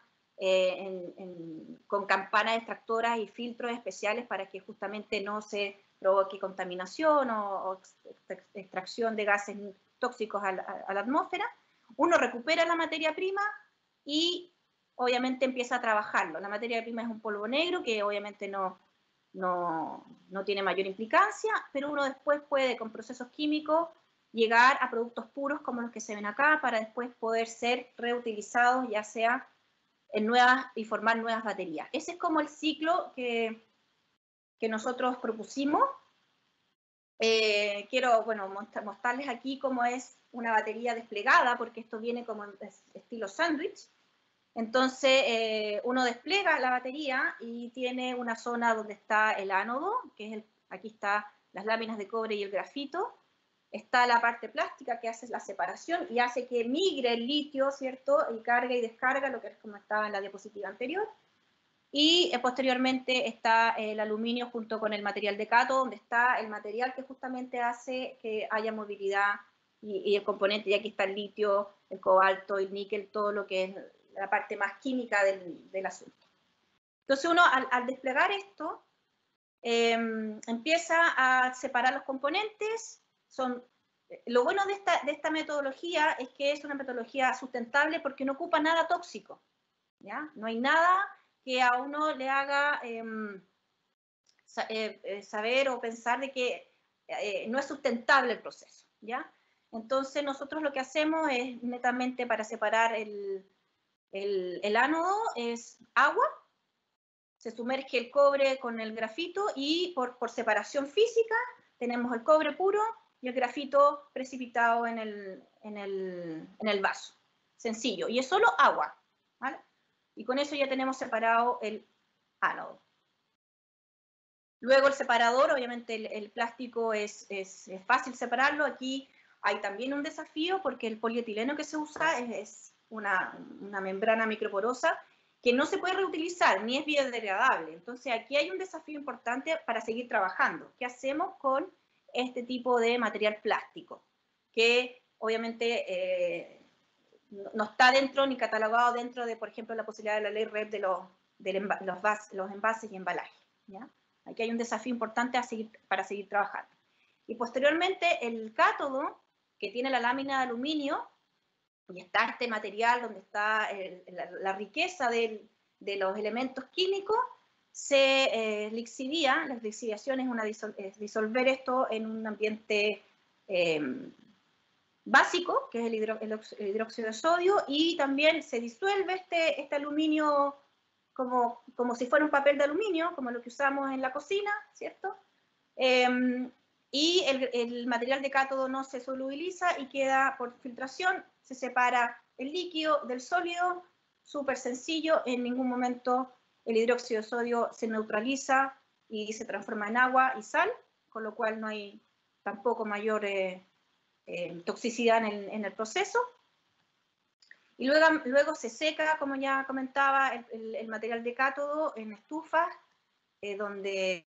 con campanas extractoras y filtros especiales para que justamente no se provoque contaminación o extracción de gases tóxicos a la atmósfera. Uno recupera la materia prima y obviamente empieza a trabajarlo. La materia prima es un polvo negro que obviamente no tiene mayor implicancia, pero uno después puede, con procesos químicos, llegar a productos puros como los que se ven acá para después poder ser reutilizados, ya sea y formar nuevas baterías. Ese es como el ciclo que nosotros propusimos. Quiero, bueno, mostrarles aquí cómo es una batería desplegada, porque esto viene como en estilo sándwich. Entonces, uno despliega la batería y tiene una zona donde está el ánodo, que es aquí están las láminas de cobre y el grafito. Está la parte plástica que hace la separación y hace que migre el litio, ¿cierto? Y carga y descarga, lo que es como estaba en la diapositiva anterior. Y posteriormente está el aluminio junto con el material de cátodo, donde está el material que justamente hace que haya movilidad y el componente, y aquí está el litio, el cobalto, el níquel, todo lo que es la parte más química del asunto. Entonces uno al desplegar esto empieza a separar los componentes. Lo bueno de esta metodología es que es una metodología sustentable porque no ocupa nada tóxico, ¿ya? No hay nada que a uno le haga saber o pensar de que no es sustentable el proceso, ¿ya? Entonces nosotros lo que hacemos es netamente para separar el ánodo es agua, se sumerge el cobre con el grafito y por separación física tenemos el cobre puro y el grafito precipitado en el vaso. Sencillo, y es solo agua, ¿vale? Y con eso ya tenemos separado el ánodo. Luego el separador, obviamente el plástico es fácil separarlo. Aquí hay también un desafío porque el polietileno que se usa es una membrana microporosa que no se puede reutilizar ni es biodegradable. Entonces aquí hay un desafío importante para seguir trabajando. ¿Qué hacemos con este tipo de material plástico? Que obviamente no está dentro ni catalogado dentro de, por ejemplo, la posibilidad de la ley REP de los envases y embalajes, ¿ya? Aquí hay un desafío importante para seguir trabajando. Y posteriormente el cátodo, que tiene la lámina de aluminio, y está este material donde está la riqueza de los elementos químicos, se lixivía. La lixiviación es disolver esto en un ambiente básico, que es el hidróxido de sodio, y también se disuelve este aluminio como si fuera un papel de aluminio, como lo que usamos en la cocina, ¿cierto? Y el material de cátodo no se solubiliza y queda por filtración, se separa el líquido del sólido, súper sencillo, en ningún momento el hidróxido de sodio se neutraliza y se transforma en agua y sal, con lo cual no hay tampoco mayor toxicidad en el proceso. Y luego se seca, como ya comentaba, el material de cátodo en estufas, donde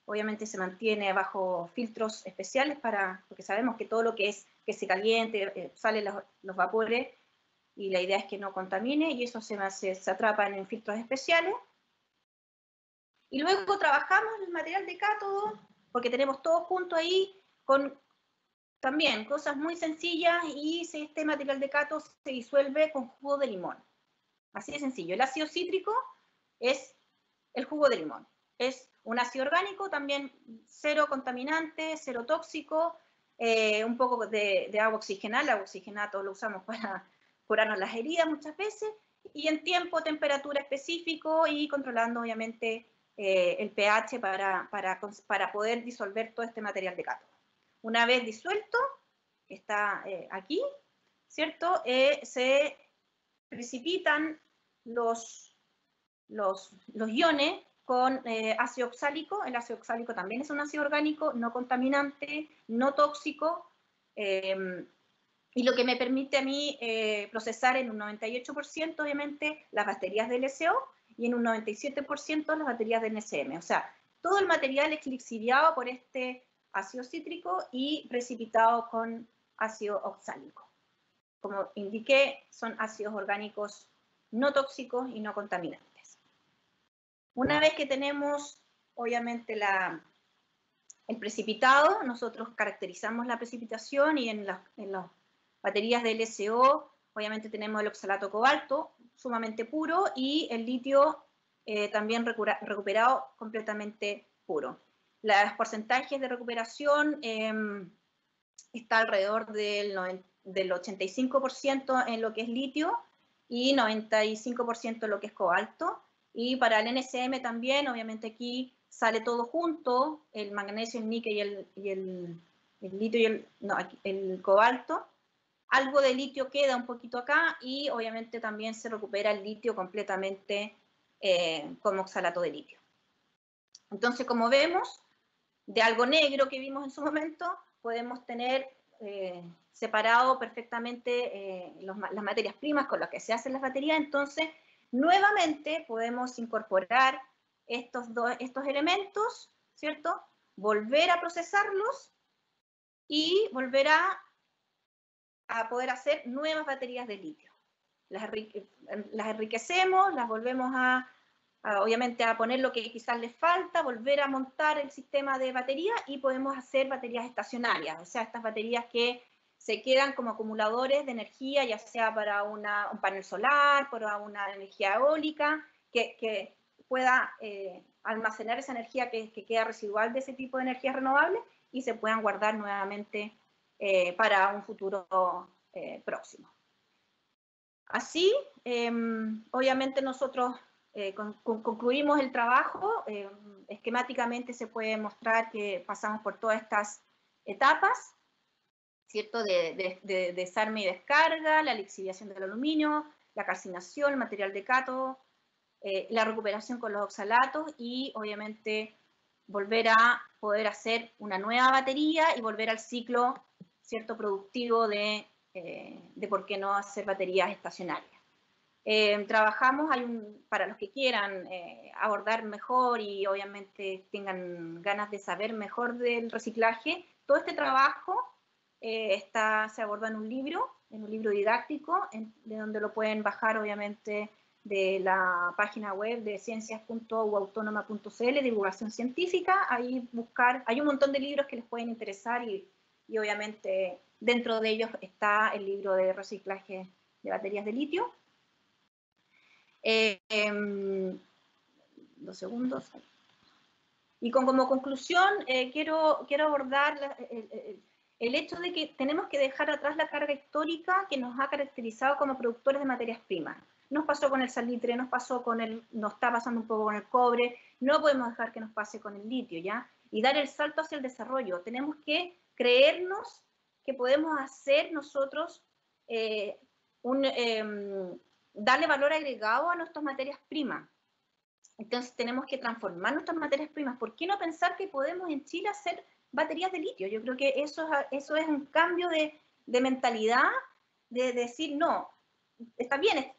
obviamente se mantiene bajo filtros especiales porque sabemos que todo lo que se caliente, salen los vapores, y la idea es que no contamine, y eso se atrapa en filtros especiales. Y luego trabajamos el material de cátodo, porque tenemos todo junto ahí, con también cosas muy sencillas, y este material de cátodo se disuelve con jugo de limón. Así de sencillo. El ácido cítrico es el jugo de limón. Es un ácido orgánico, también cero contaminante, cero tóxico, un poco de agua oxigenada. El agua oxigenada todos lo usamos para curarnos las heridas muchas veces, y en tiempo, temperatura específico, y controlando obviamente el pH para poder disolver todo este material de cátodo. Una vez disuelto, que está aquí, ¿cierto? Se precipitan los iones con ácido oxálico. El ácido oxálico también es un ácido orgánico, no contaminante, no tóxico, y lo que me permite a mí procesar en un 98% obviamente las baterías de LSO, y en un 97% las baterías de NCM. O sea, todo el material es lixiviado por este ácido cítrico y precipitado con ácido oxálico. Como indiqué, son ácidos orgánicos no tóxicos y no contaminantes. Una vez que tenemos, obviamente, el precipitado, nosotros caracterizamos la precipitación, y en las baterías de LSO, obviamente tenemos el oxalato de cobalto, sumamente puro, y el litio también recuperado completamente puro. Los porcentajes de recuperación está alrededor del 85% en lo que es litio y 95% en lo que es cobalto. Y para el NCM también, obviamente aquí sale todo junto, el magnesio, el níquel y el litio y el cobalto. Algo de litio queda un poquito acá, y obviamente también se recupera el litio completamente como oxalato de litio. Entonces, como vemos, de algo negro que vimos en su momento, podemos tener separado perfectamente las materias primas con las que se hacen las baterías. Entonces, nuevamente podemos incorporar estos elementos, ¿cierto? Volver a procesarlos y volver a poder hacer nuevas baterías de litio. Las enriquecemos, las volvemos obviamente a poner lo que quizás les falta, volver a montar el sistema de batería, y podemos hacer baterías estacionarias, o sea, estas baterías que se quedan como acumuladores de energía, ya sea para un panel solar, para una energía eólica, que pueda almacenar esa energía que queda residual de ese tipo de energías renovables, y se puedan guardar nuevamente para un futuro próximo. Así, obviamente nosotros concluimos el trabajo. Esquemáticamente se puede mostrar que pasamos por todas estas etapas, ¿cierto? De desarme y descarga, la lixiviación del aluminio, la calcinación, el material de cátodo, la recuperación con los oxalatos, y obviamente volver a poder hacer una nueva batería y volver al ciclo, ¿cierto?, productivo de por qué no hacer baterías estacionarias. Trabajamos, para los que quieran abordar mejor y obviamente tengan ganas de saber mejor del reciclaje, todo este trabajo se aborda en un libro didáctico, de donde lo pueden bajar obviamente de la página web de ciencias.uautonoma.cl, divulgación científica. Ahí hay un montón de libros que les pueden interesar, y obviamente dentro de ellos está el libro de reciclaje de baterías de litio. 2 segundos. Y como conclusión, quiero abordar el hecho de que tenemos que dejar atrás la carga histórica que nos ha caracterizado como productores de materias primas. Nos pasó con el salitre, nos está pasando un poco con el cobre, no podemos dejar que nos pase con el litio, ¿ya? Y dar el salto hacia el desarrollo. Tenemos que creernos que podemos hacer nosotros darle valor agregado a nuestras materias primas. Entonces tenemos que transformar nuestras materias primas. ¿Por qué no pensar que podemos en Chile hacer baterías de litio? Yo creo que eso es un cambio de mentalidad, de decir, no, está bien,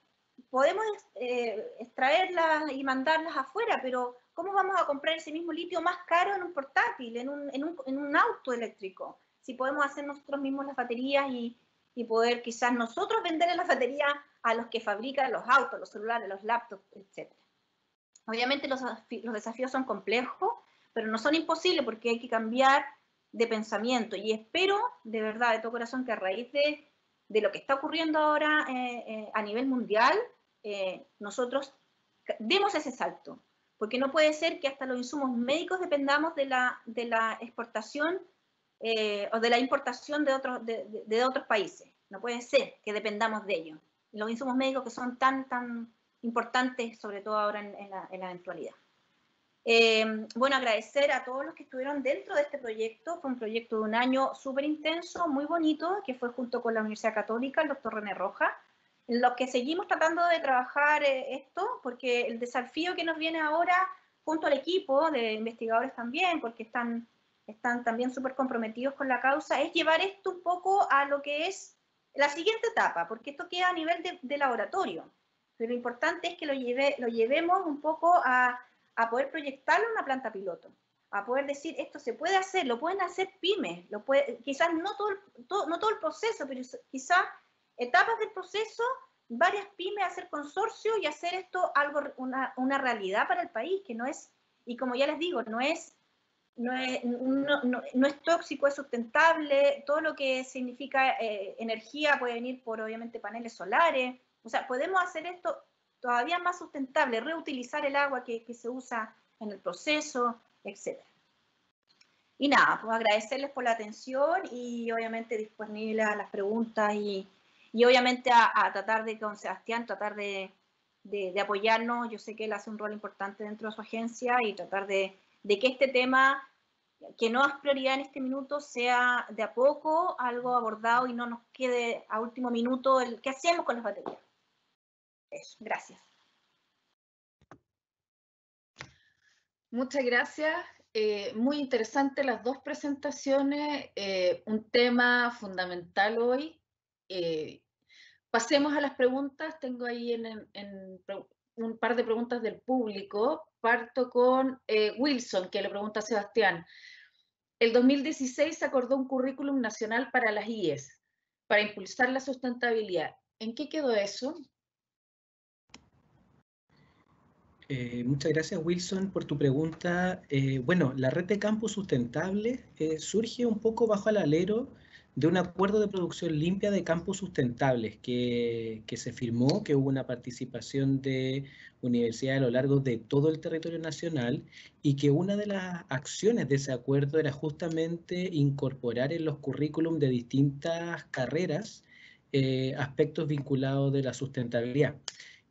podemos extraerlas y mandarlas afuera, pero ¿cómo vamos a comprar ese mismo litio más caro en un portátil, en un auto eléctrico? Si podemos hacer nosotros mismos las baterías y poder quizás nosotros venderle las baterías a los que fabrican los autos, los celulares, los laptops, etc. Obviamente los desafíos son complejos, pero no son imposibles porque hay que cambiar de pensamiento. Y espero, de verdad, de todo corazón, que a raíz de lo que está ocurriendo ahora a nivel mundial, nosotros demos ese salto. Porque no puede ser que hasta los insumos médicos dependamos de la exportación o de la importación de otros países. No puede ser que dependamos de ellos. Los insumos médicos que son tan importantes, sobre todo ahora en la actualidad. Bueno, agradecer a todos los que estuvieron dentro de este proyecto. Fue un proyecto de un año súper intenso, muy bonito, que fue junto con la Universidad Católica, el doctor René Rojas, en los que seguimos tratando de trabajar esto, porque el desafío que nos viene ahora, junto al equipo de investigadores también, porque están también súper comprometidos con la causa, es llevar esto un poco a lo que es la siguiente etapa, porque esto queda a nivel de laboratorio. Pero lo importante es que lo llevemos un poco a poder proyectarlo en una planta piloto, a poder decir, esto se puede hacer, lo pueden hacer pymes, quizás no todo el proceso, pero quizás etapas del proceso, varias pymes, hacer consorcio y hacer esto una realidad para el país, que no es, y como ya les digo, no es tóxico, es sustentable, todo lo que significa energía puede venir por, obviamente, paneles solares. O sea, podemos hacer esto todavía más sustentable, reutilizar el agua que se usa en el proceso, etc. Y nada, pues agradecerles por la atención y obviamente disponible a las preguntas y obviamente a tratar de, con Sebastián, tratar de apoyarnos. Yo sé que él hace un rol importante dentro de su agencia y tratar de que este tema, que no es prioridad en este minuto, sea de a poco algo abordado y no nos quede a último minuto el qué hacemos con las baterías. Eso, gracias. Muchas gracias. Muy interesante las dos presentaciones, un tema fundamental hoy. Pasemos a las preguntas. Tengo ahí un par de preguntas del público. Parto con Wilson, que le pregunta a Sebastián. El 2016 se acordó un currículum nacional para las IES, para impulsar la sustentabilidad. ¿En qué quedó eso? Muchas gracias, Wilson, por tu pregunta. Bueno, la red de campus sustentable surge un poco bajo el alero de un acuerdo de producción limpia de campus sustentables que se firmó, que hubo una participación de universidades a lo largo de todo el territorio nacional y que una de las acciones de ese acuerdo era justamente incorporar en los currículum de distintas carreras aspectos vinculados de la sustentabilidad.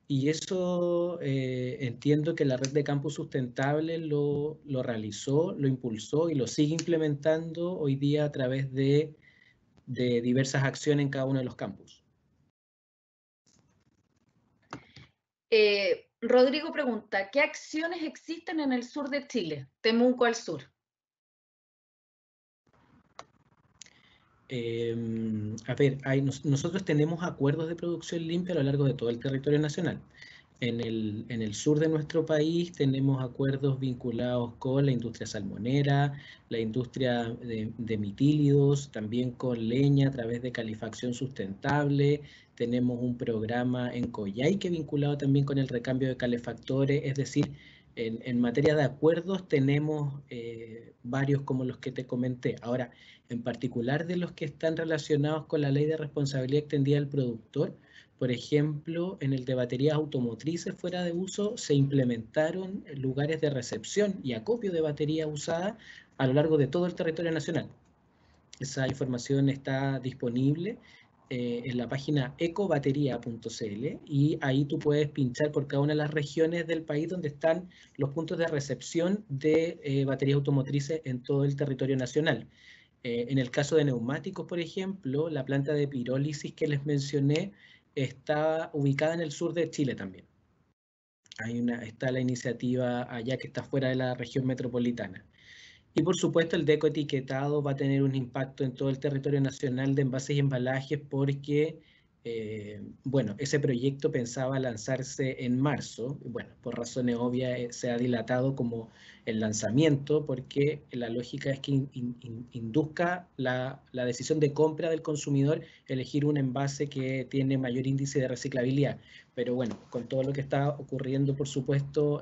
Y eso entiendo que la red de campus sustentable lo realizó, lo impulsó y lo sigue implementando hoy día a través de diversas acciones en cada uno de los campus. Rodrigo pregunta, ¿qué acciones existen en el sur de Chile, Temuco al sur? A ver, nosotros tenemos acuerdos de producción limpia a lo largo de todo el territorio nacional. En el sur de nuestro país tenemos acuerdos vinculados con la industria salmonera, la industria de mitílidos, también con leña a través de calefacción sustentable. Tenemos un programa en Coyhaique vinculado también con el recambio de calefactores, es decir, en materia de acuerdos tenemos varios como los que te comenté. Ahora, en particular de los que están relacionados con la ley de responsabilidad extendida del productor, por ejemplo, en el de baterías automotrices fuera de uso se implementaron lugares de recepción y acopio de baterías usadas a lo largo de todo el territorio nacional. Esa información está disponible en la página ecobatería.cl y ahí tú puedes pinchar por cada una de las regiones del país donde están los puntos de recepción de baterías automotrices en todo el territorio nacional. En el caso de neumáticos, por ejemplo, la planta de pirólisis que les mencioné está ubicada en el sur de Chile también. Está la iniciativa allá que está fuera de la región metropolitana. Y por supuesto el decoetiquetado va a tener un impacto en todo el territorio nacional de envases y embalajes porque, bueno, ese proyecto pensaba lanzarse en marzo. Bueno, por razones obvias se ha dilatado como el lanzamiento porque la lógica es que induzca la decisión de compra del consumidor elegir un envase que tiene mayor índice de reciclabilidad. Pero bueno, con todo lo que está ocurriendo, por supuesto,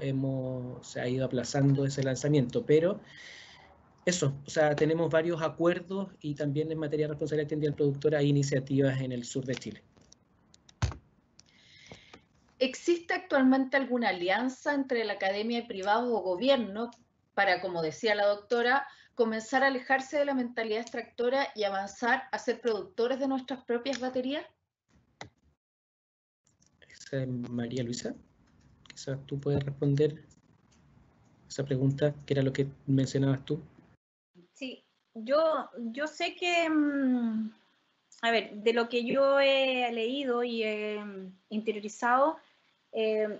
se ha ido aplazando ese lanzamiento, pero eso, o sea, tenemos varios acuerdos y también en materia de responsabilidad ambiental productora hay iniciativas en el sur de Chile. ¿Existe actualmente alguna alianza entre la academia y privados o gobierno para, como decía la doctora, comenzar a alejarse de la mentalidad extractora y avanzar a ser productores de nuestras propias baterías? María Luisa, quizás tú puedes responder esa pregunta, que era lo que mencionabas tú. Sí, yo sé que, a ver, de lo que yo he leído y he interiorizado,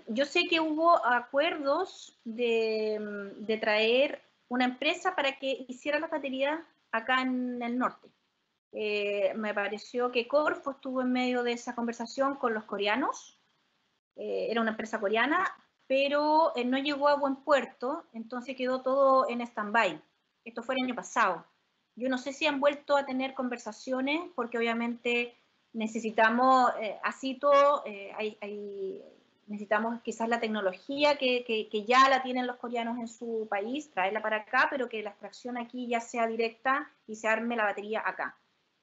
yo sé que hubo acuerdos de traer una empresa para que hiciera las baterías acá en el norte. Me pareció que Corfo estuvo en medio de esa conversación con los coreanos. Era una empresa coreana, pero no llegó a buen puerto, entonces quedó todo en stand-by. Esto fue el año pasado. Yo no sé si han vuelto a tener conversaciones, porque obviamente necesitamos, así todo, necesitamos quizás la tecnología que ya la tienen los coreanos en su país, traerla para acá, pero que la extracción aquí ya sea directa y se arme la batería acá.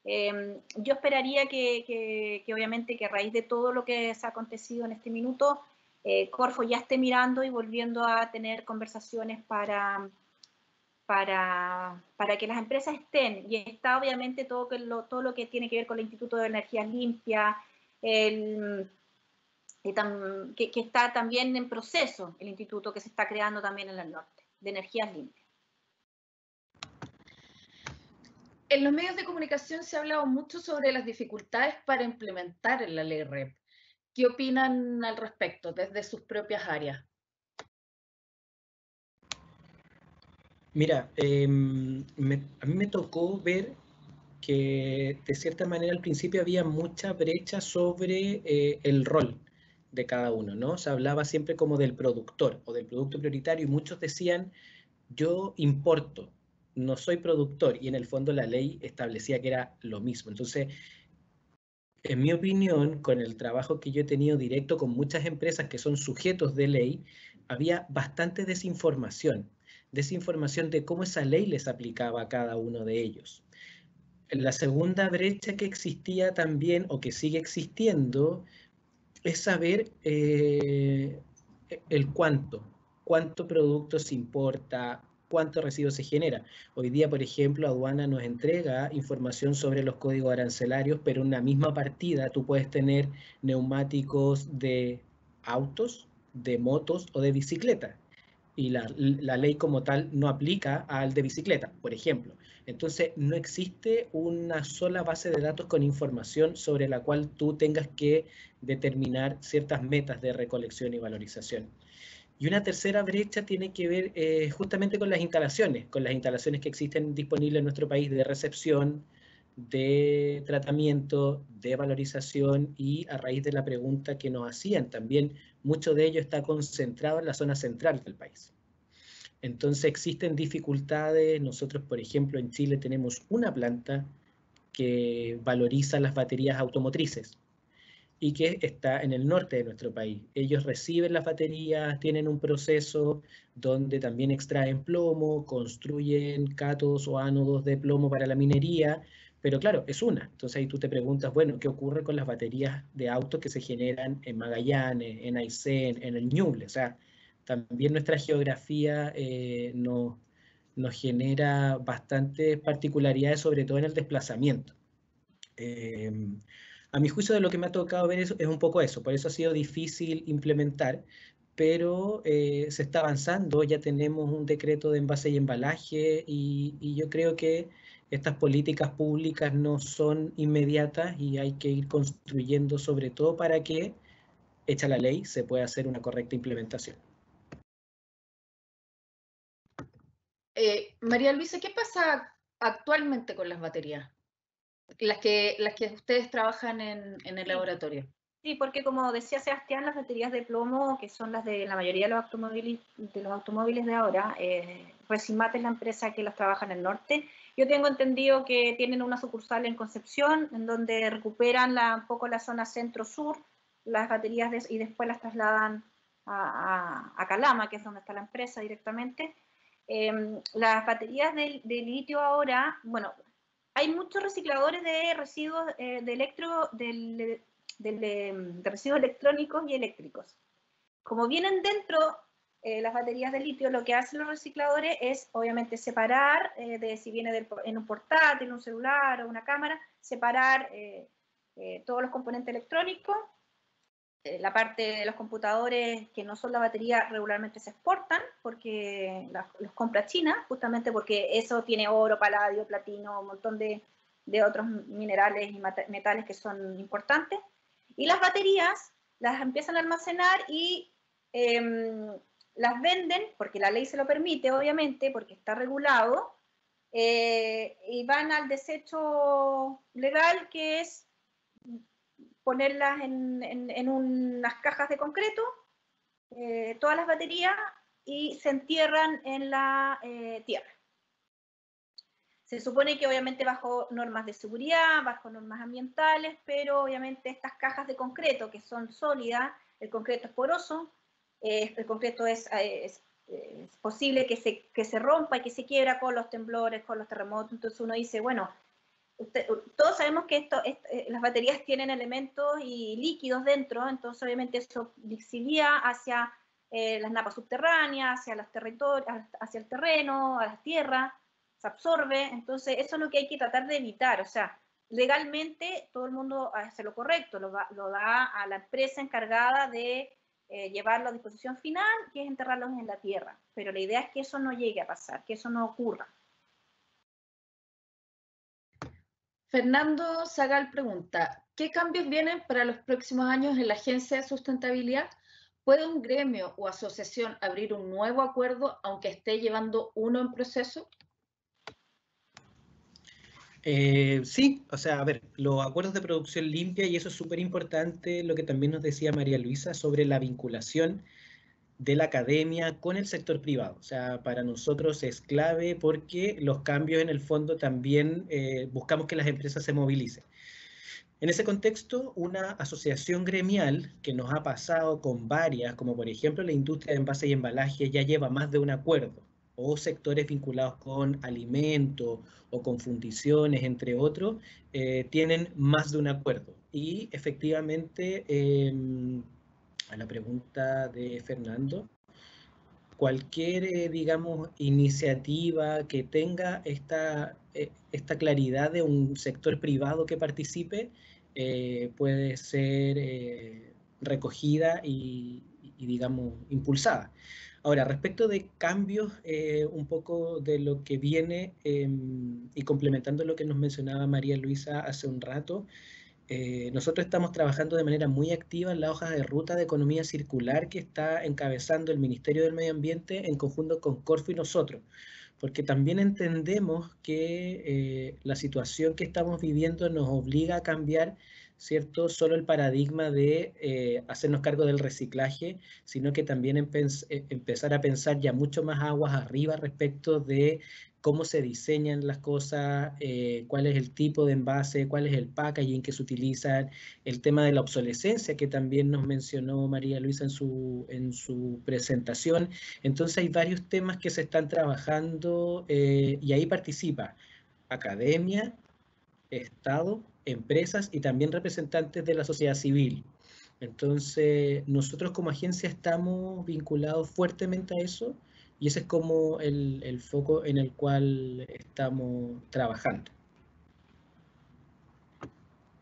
Yo esperaría que obviamente que a raíz de todo lo que se ha acontecido en este minuto, Corfo ya esté mirando y volviendo a tener conversaciones para que las empresas estén, y está obviamente todo lo que tiene que ver con el Instituto de Energías Limpias, que está también en proceso, el instituto que se está creando también en el norte, de energías limpias. En los medios de comunicación se ha hablado mucho sobre las dificultades para implementar la ley REP. ¿Qué opinan al respecto desde sus propias áreas? Mira, a mí me tocó ver que de cierta manera al principio había mucha brecha sobre el rol de cada uno, ¿no? Se hablaba siempre como del productor o del producto prioritario y muchos decían, yo importo, no soy productor, y en el fondo la ley establecía que era lo mismo. Entonces, en mi opinión, con el trabajo que yo he tenido directo con muchas empresas que son sujetos de ley, había bastante desinformación de cómo esa ley les aplicaba a cada uno de ellos. La segunda brecha que existía también, o que sigue existiendo, es saber el cuánto producto se importa, cuánto residuo se genera. Hoy día, por ejemplo, aduana nos entrega información sobre los códigos arancelarios, pero en una misma partida tú puedes tener neumáticos de autos, de motos o de bicicleta. Y la ley como tal no aplica al de bicicleta, por ejemplo. Entonces, no existe una sola base de datos con información sobre la cual tú tengas que determinar ciertas metas de recolección y valorización. Y una tercera brecha tiene que ver justamente con las instalaciones que existen disponibles en nuestro país de recepción, de tratamiento, de valorización, y a raíz de la pregunta que nos hacían también, mucho de ello está concentrado en la zona central del país. Entonces existen dificultades. Nosotros, por ejemplo, en Chile tenemos una planta que valoriza las baterías automotrices y que está en el norte de nuestro país. Ellos reciben las baterías, tienen un proceso donde también extraen plomo, construyen cátodos o ánodos de plomo para la minería, pero claro, es una. Entonces ahí tú te preguntas, bueno, ¿qué ocurre con las baterías de autos que se generan en Magallanes, en Aysén, en el Ñuble? O sea, también nuestra geografía nos genera bastantes particularidades, sobre todo en el desplazamiento. A mi juicio, de lo que me ha tocado ver es un poco eso, por eso ha sido difícil implementar, pero se está avanzando. Ya tenemos un decreto de envase y embalaje, y yo creo que estas políticas públicas no son inmediatas y hay que ir construyendo, sobre todo para que hecha la ley, se puede hacer una correcta implementación. María Luisa, ¿qué pasa actualmente con las baterías? Las que ustedes trabajan en el laboratorio. Sí, porque como decía Sebastián, las baterías de plomo, que son las de la mayoría de los automóviles de ahora, Resimat es la empresa que las trabaja en el norte. Yo tengo entendido que tienen una sucursal en Concepción, en donde recuperan un poco la zona centro-sur, las baterías y después las trasladan a Calama, que es donde está la empresa directamente. Las baterías de litio ahora, bueno, hay muchos recicladores de residuos de residuos electrónicos y eléctricos. Como vienen dentro las baterías de litio, lo que hacen los recicladores es obviamente separar, de si viene en un portátil, un celular o una cámara, separar todos los componentes electrónicos. La parte de los computadores que no son la batería regularmente se exportan porque los compra China, justamente porque eso tiene oro, paladio, platino, un montón de otros minerales y metales que son importantes. Y las baterías las empiezan a almacenar y las venden, porque la ley se lo permite, obviamente, porque está regulado, y van al desecho legal, que es ponerlas en unas cajas de concreto, todas las baterías, y se entierran en la tierra. Se supone que obviamente bajo normas de seguridad, bajo normas ambientales, pero obviamente estas cajas de concreto que son sólidas, el concreto es poroso, el concreto es posible que se rompa y que se quiebra con los temblores, con los terremotos. Entonces uno dice, bueno, todos sabemos que las baterías tienen elementos y líquidos dentro, entonces obviamente eso lixilia hacia las napas subterráneas, hacia los territorios, hacia el terreno, a las tierras, se absorbe. Entonces eso es lo que hay que tratar de evitar. O sea, legalmente todo el mundo hace lo correcto, lo da a la empresa encargada de llevarlo a disposición final, que es enterrarlos en la tierra, pero la idea es que eso no llegue a pasar, que eso no ocurra. Fernando Zagal pregunta, ¿qué cambios vienen para los próximos años en la Agencia de Sustentabilidad? ¿Puede un gremio o asociación abrir un nuevo acuerdo aunque esté llevando uno en proceso? Sí, o sea, a ver, los acuerdos de producción limpia, y eso es súper importante, lo que también nos decía María Luisa sobre la vinculación de la academia con el sector privado. O sea, para nosotros es clave porque los cambios en el fondo también buscamos que las empresas se movilicen. En ese contexto, una asociación gremial que nos ha pasado con varias, como por ejemplo la industria de envases y embalaje, ya lleva más de un acuerdo, o sectores vinculados con alimentos o con fundiciones, entre otros, tienen más de un acuerdo. Y efectivamente, a la pregunta de Fernando, cualquier, digamos, iniciativa que tenga esta claridad de un sector privado que participe, puede ser recogida y, digamos, impulsada. Ahora, respecto de cambios, un poco de lo que viene, y complementando lo que nos mencionaba María Luisa hace un rato, nosotros estamos trabajando de manera muy activa en la hoja de ruta de economía circular que está encabezando el Ministerio del Medio Ambiente en conjunto con Corfo y nosotros, porque también entendemos que la situación que estamos viviendo nos obliga a cambiar, ¿cierto? Solo el paradigma de hacernos cargo del reciclaje, sino que también empezar a pensar ya mucho más aguas arriba respecto de cómo se diseñan las cosas, cuál es el tipo de envase, cuál es el packaging que se utilizan, el tema de la obsolescencia que también nos mencionó María Luisa en su presentación. Entonces hay varios temas que se están trabajando y ahí participa academia, Estado, empresas y también representantes de la sociedad civil. Entonces, nosotros como agencia estamos vinculados fuertemente a eso y ese es como el foco en el cual estamos trabajando.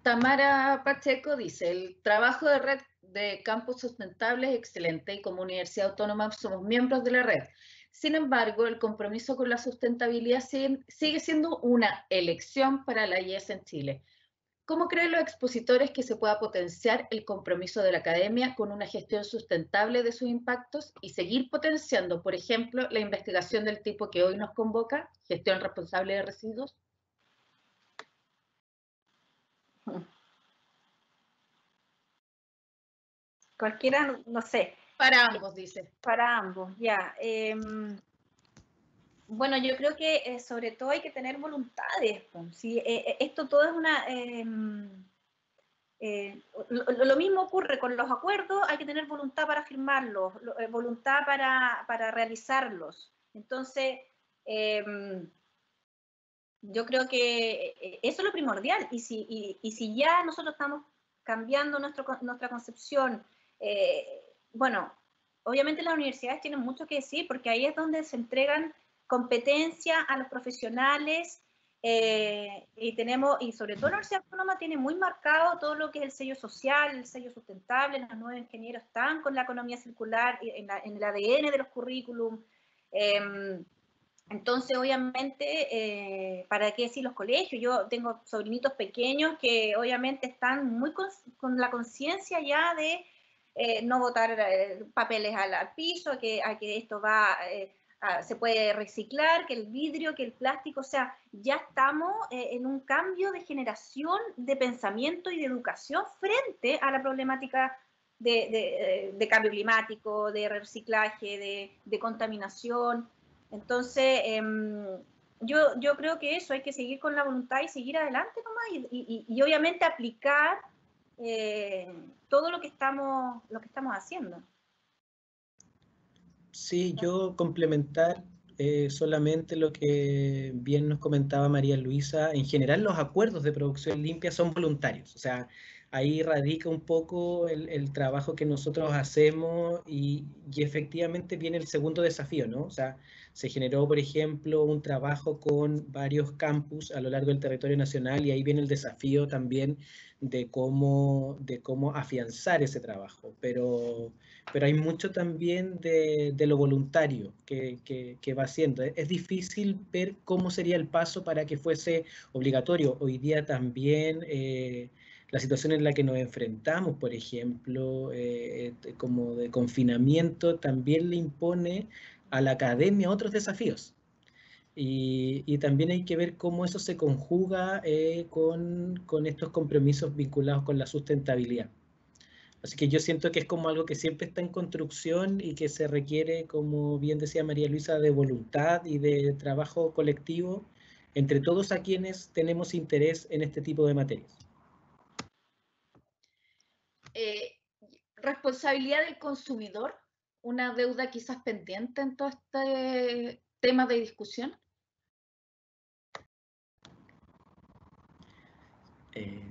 Tamara Pacheco dice, el trabajo de red de campus sustentables es excelente y como Universidad Autónoma somos miembros de la red. Sin embargo, el compromiso con la sustentabilidad sigue siendo una elección para la IES en Chile. ¿Cómo creen los expositores que se pueda potenciar el compromiso de la academia con una gestión sustentable de sus impactos y seguir potenciando, por ejemplo, la investigación del tipo que hoy nos convoca, gestión responsable de residuos? Cualquiera, no sé. Para ambos, dice. Para ambos, ya. Bueno, yo creo que sobre todo hay que tener voluntades. Pues, ¿sí? Esto todo es una... lo mismo ocurre con los acuerdos, hay que tener voluntad para firmarlos, voluntad para realizarlos. Entonces, yo creo que eso es lo primordial. Y si ya nosotros estamos cambiando nuestra concepción, bueno, obviamente las universidades tienen mucho que decir porque ahí es donde se entregan competencia a los profesionales y sobre todo la Universidad Autónoma tiene muy marcado todo lo que es el sello social, el sello sustentable, los nuevos ingenieros están con la economía circular en el ADN de los currículum. Entonces, obviamente, ¿para qué decir los colegios? Yo tengo sobrinitos pequeños que obviamente están muy con la conciencia ya de no botar papeles al piso, a que esto se puede reciclar, que el vidrio, que el plástico, o sea, ya estamos en un cambio de generación de pensamiento y de educación frente a la problemática de cambio climático, de reciclaje, de contaminación. Entonces, yo creo que eso, hay que seguir con la voluntad y seguir adelante nomás y obviamente aplicar todo lo que estamos haciendo. Sí, yo complementar solamente lo que bien nos comentaba María Luisa. En general, los acuerdos de producción limpia son voluntarios, o sea, ahí radica un poco el trabajo que nosotros hacemos y efectivamente viene el segundo desafío, ¿no? O sea, se generó, por ejemplo, un trabajo con varios campus a lo largo del territorio nacional y ahí viene el desafío también de cómo afianzar ese trabajo, pero hay mucho también de lo voluntario que va haciendo. Es difícil ver cómo sería el paso para que fuese obligatorio. Hoy día también la situación en la que nos enfrentamos, por ejemplo, como de confinamiento, también le impone a la academia otros desafíos. Y también hay que ver cómo eso se conjuga con estos compromisos vinculados con la sustentabilidad. Así que yo siento que es como algo que siempre está en construcción y que se requiere, como bien decía María Luisa, de voluntad y de trabajo colectivo entre todos a quienes tenemos interés en este tipo de materias. Responsabilidad del consumidor, una deuda quizás pendiente en todo este tema de discusión.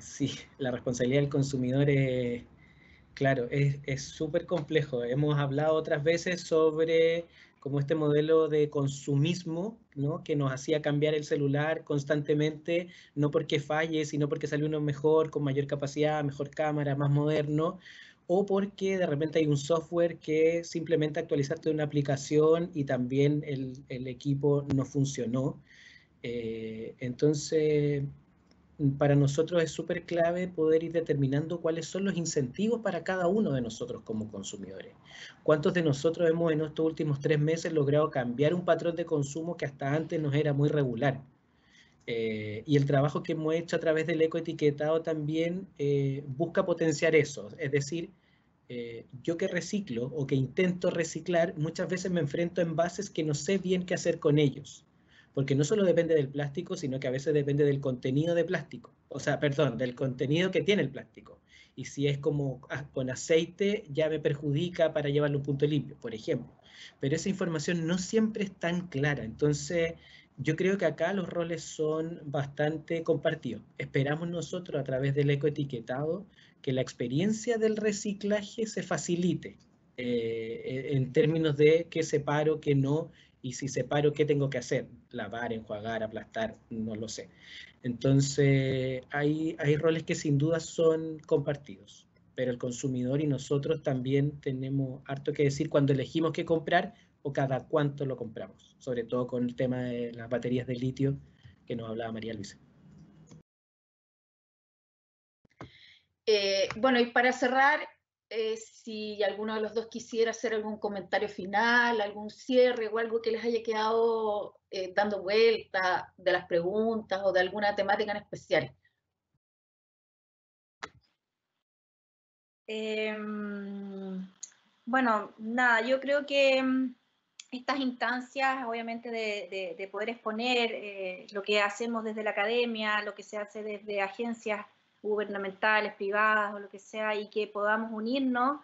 Sí, la responsabilidad del consumidor es... Claro, es súper complejo. Hemos hablado otras veces sobre como este modelo de consumismo, ¿no? Que nos hacía cambiar el celular constantemente, no porque falle, sino porque salió uno mejor, con mayor capacidad, mejor cámara, más moderno, o porque de repente hay un software que simplemente actualizaste una aplicación y también el equipo no funcionó. Entonces, para nosotros es súper clave poder ir determinando cuáles son los incentivos para cada uno de nosotros como consumidores. ¿Cuántos de nosotros hemos en estos últimos 3 meses logrado cambiar un patrón de consumo que hasta antes nos era muy regular? Y el trabajo que hemos hecho a través del ecoetiquetado también busca potenciar eso. Es decir, yo que reciclo o que intento reciclar, muchas veces me enfrento a envases que no sé bien qué hacer con ellos. Porque no solo depende del plástico, sino que a veces depende del contenido de plástico. O sea, perdón, del contenido que tiene el plástico. Y si es como con aceite, ya me perjudica para llevarlo a un punto limpio, por ejemplo. Pero esa información no siempre es tan clara. Entonces, yo creo que acá los roles son bastante compartidos. Esperamos nosotros a través del ecoetiquetado que la experiencia del reciclaje se facilite en términos de qué separo, qué no, y si separo, qué tengo que hacer, lavar, enjuagar, aplastar, no lo sé. Entonces, hay roles que sin duda son compartidos, pero el consumidor y nosotros también tenemos harto que decir cuando elegimos qué comprar o cada cuánto lo compramos, sobre todo con el tema de las baterías de litio que nos hablaba María Luisa. Bueno, y para cerrar, si alguno de los dos quisiera hacer algún comentario final, algún cierre o algo que les haya quedado dando vuelta de las preguntas o de alguna temática en especial. Bueno, nada, yo creo que estas instancias, obviamente, de poder exponer lo que hacemos desde la academia, lo que se hace desde agencias gubernamentales, privadas o lo que sea, y que podamos unirnos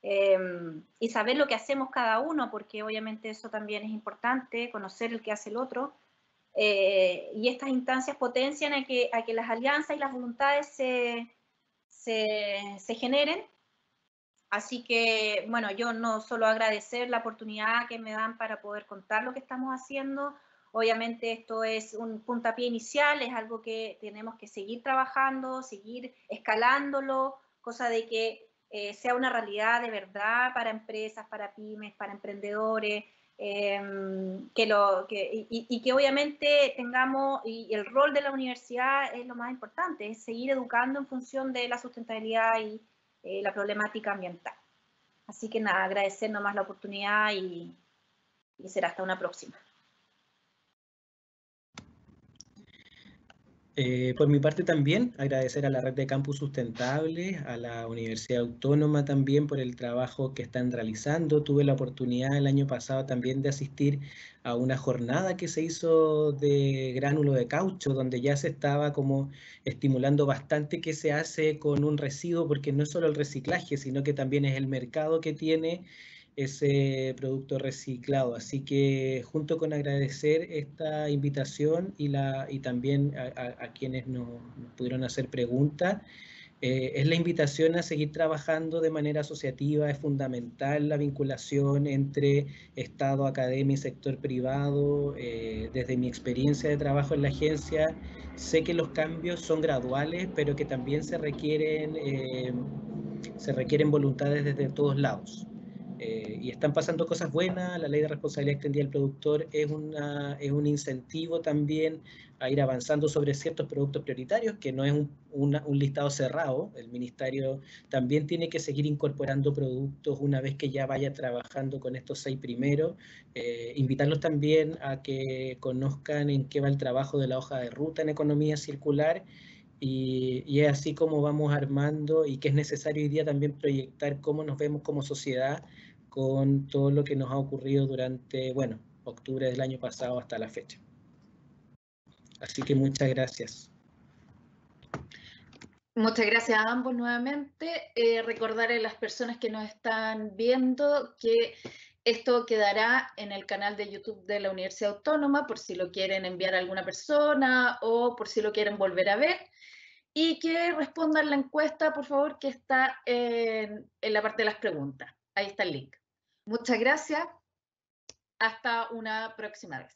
y saber lo que hacemos cada uno, porque obviamente eso también es importante, conocer el que hace el otro. Y estas instancias potencian a que las alianzas y las voluntades se generen. Así que, bueno, yo no solo agradecer la oportunidad que me dan para poder contar lo que estamos haciendo. Obviamente esto es un puntapié inicial, es algo que tenemos que seguir trabajando, seguir escalándolo, cosa de que sea una realidad de verdad para empresas, para pymes, para emprendedores, y que obviamente tengamos, y el rol de la universidad es lo más importante, es seguir educando en función de la sustentabilidad y la problemática ambiental. Así que nada, agradecer nomás la oportunidad y será hasta una próxima. Por mi parte también, agradecer a la Red de Campus Sustentable, a la Universidad Autónoma también por el trabajo que están realizando. Tuve la oportunidad el año pasado también de asistir a una jornada que se hizo de gránulo de caucho, donde ya se estaba como estimulando bastante qué se hace con un residuo, porque no es solo el reciclaje, sino que también es el mercado que tiene ese producto reciclado. Así que junto con agradecer esta invitación y también a quienes nos pudieron hacer preguntas, es la invitación a seguir trabajando de manera asociativa. Es fundamental la vinculación entre Estado, academia y sector privado. Desde mi experiencia de trabajo en la agencia, sé que los cambios son graduales, pero que también se requieren voluntades desde todos lados. Y están pasando cosas buenas. La ley de responsabilidad extendida del productor es un incentivo también a ir avanzando sobre ciertos productos prioritarios, que no es un listado cerrado. El ministerio también tiene que seguir incorporando productos una vez que ya vaya trabajando con estos 6 primeros. Invitarlos también a que conozcan en qué va el trabajo de la hoja de ruta en economía circular. Y es así como vamos armando, y que es necesario hoy día también proyectar cómo nos vemos como sociedad con todo lo que nos ha ocurrido durante, bueno, octubre del año pasado hasta la fecha. Así que muchas gracias. Muchas gracias a ambos nuevamente. Recordarle a las personas que nos están viendo que esto quedará en el canal de YouTube de la Universidad Autónoma por si lo quieren enviar a alguna persona o por si lo quieren volver a ver. Y que respondan la encuesta, por favor, que está en la parte de las preguntas. Ahí está el link. Muchas gracias. Hasta una próxima vez.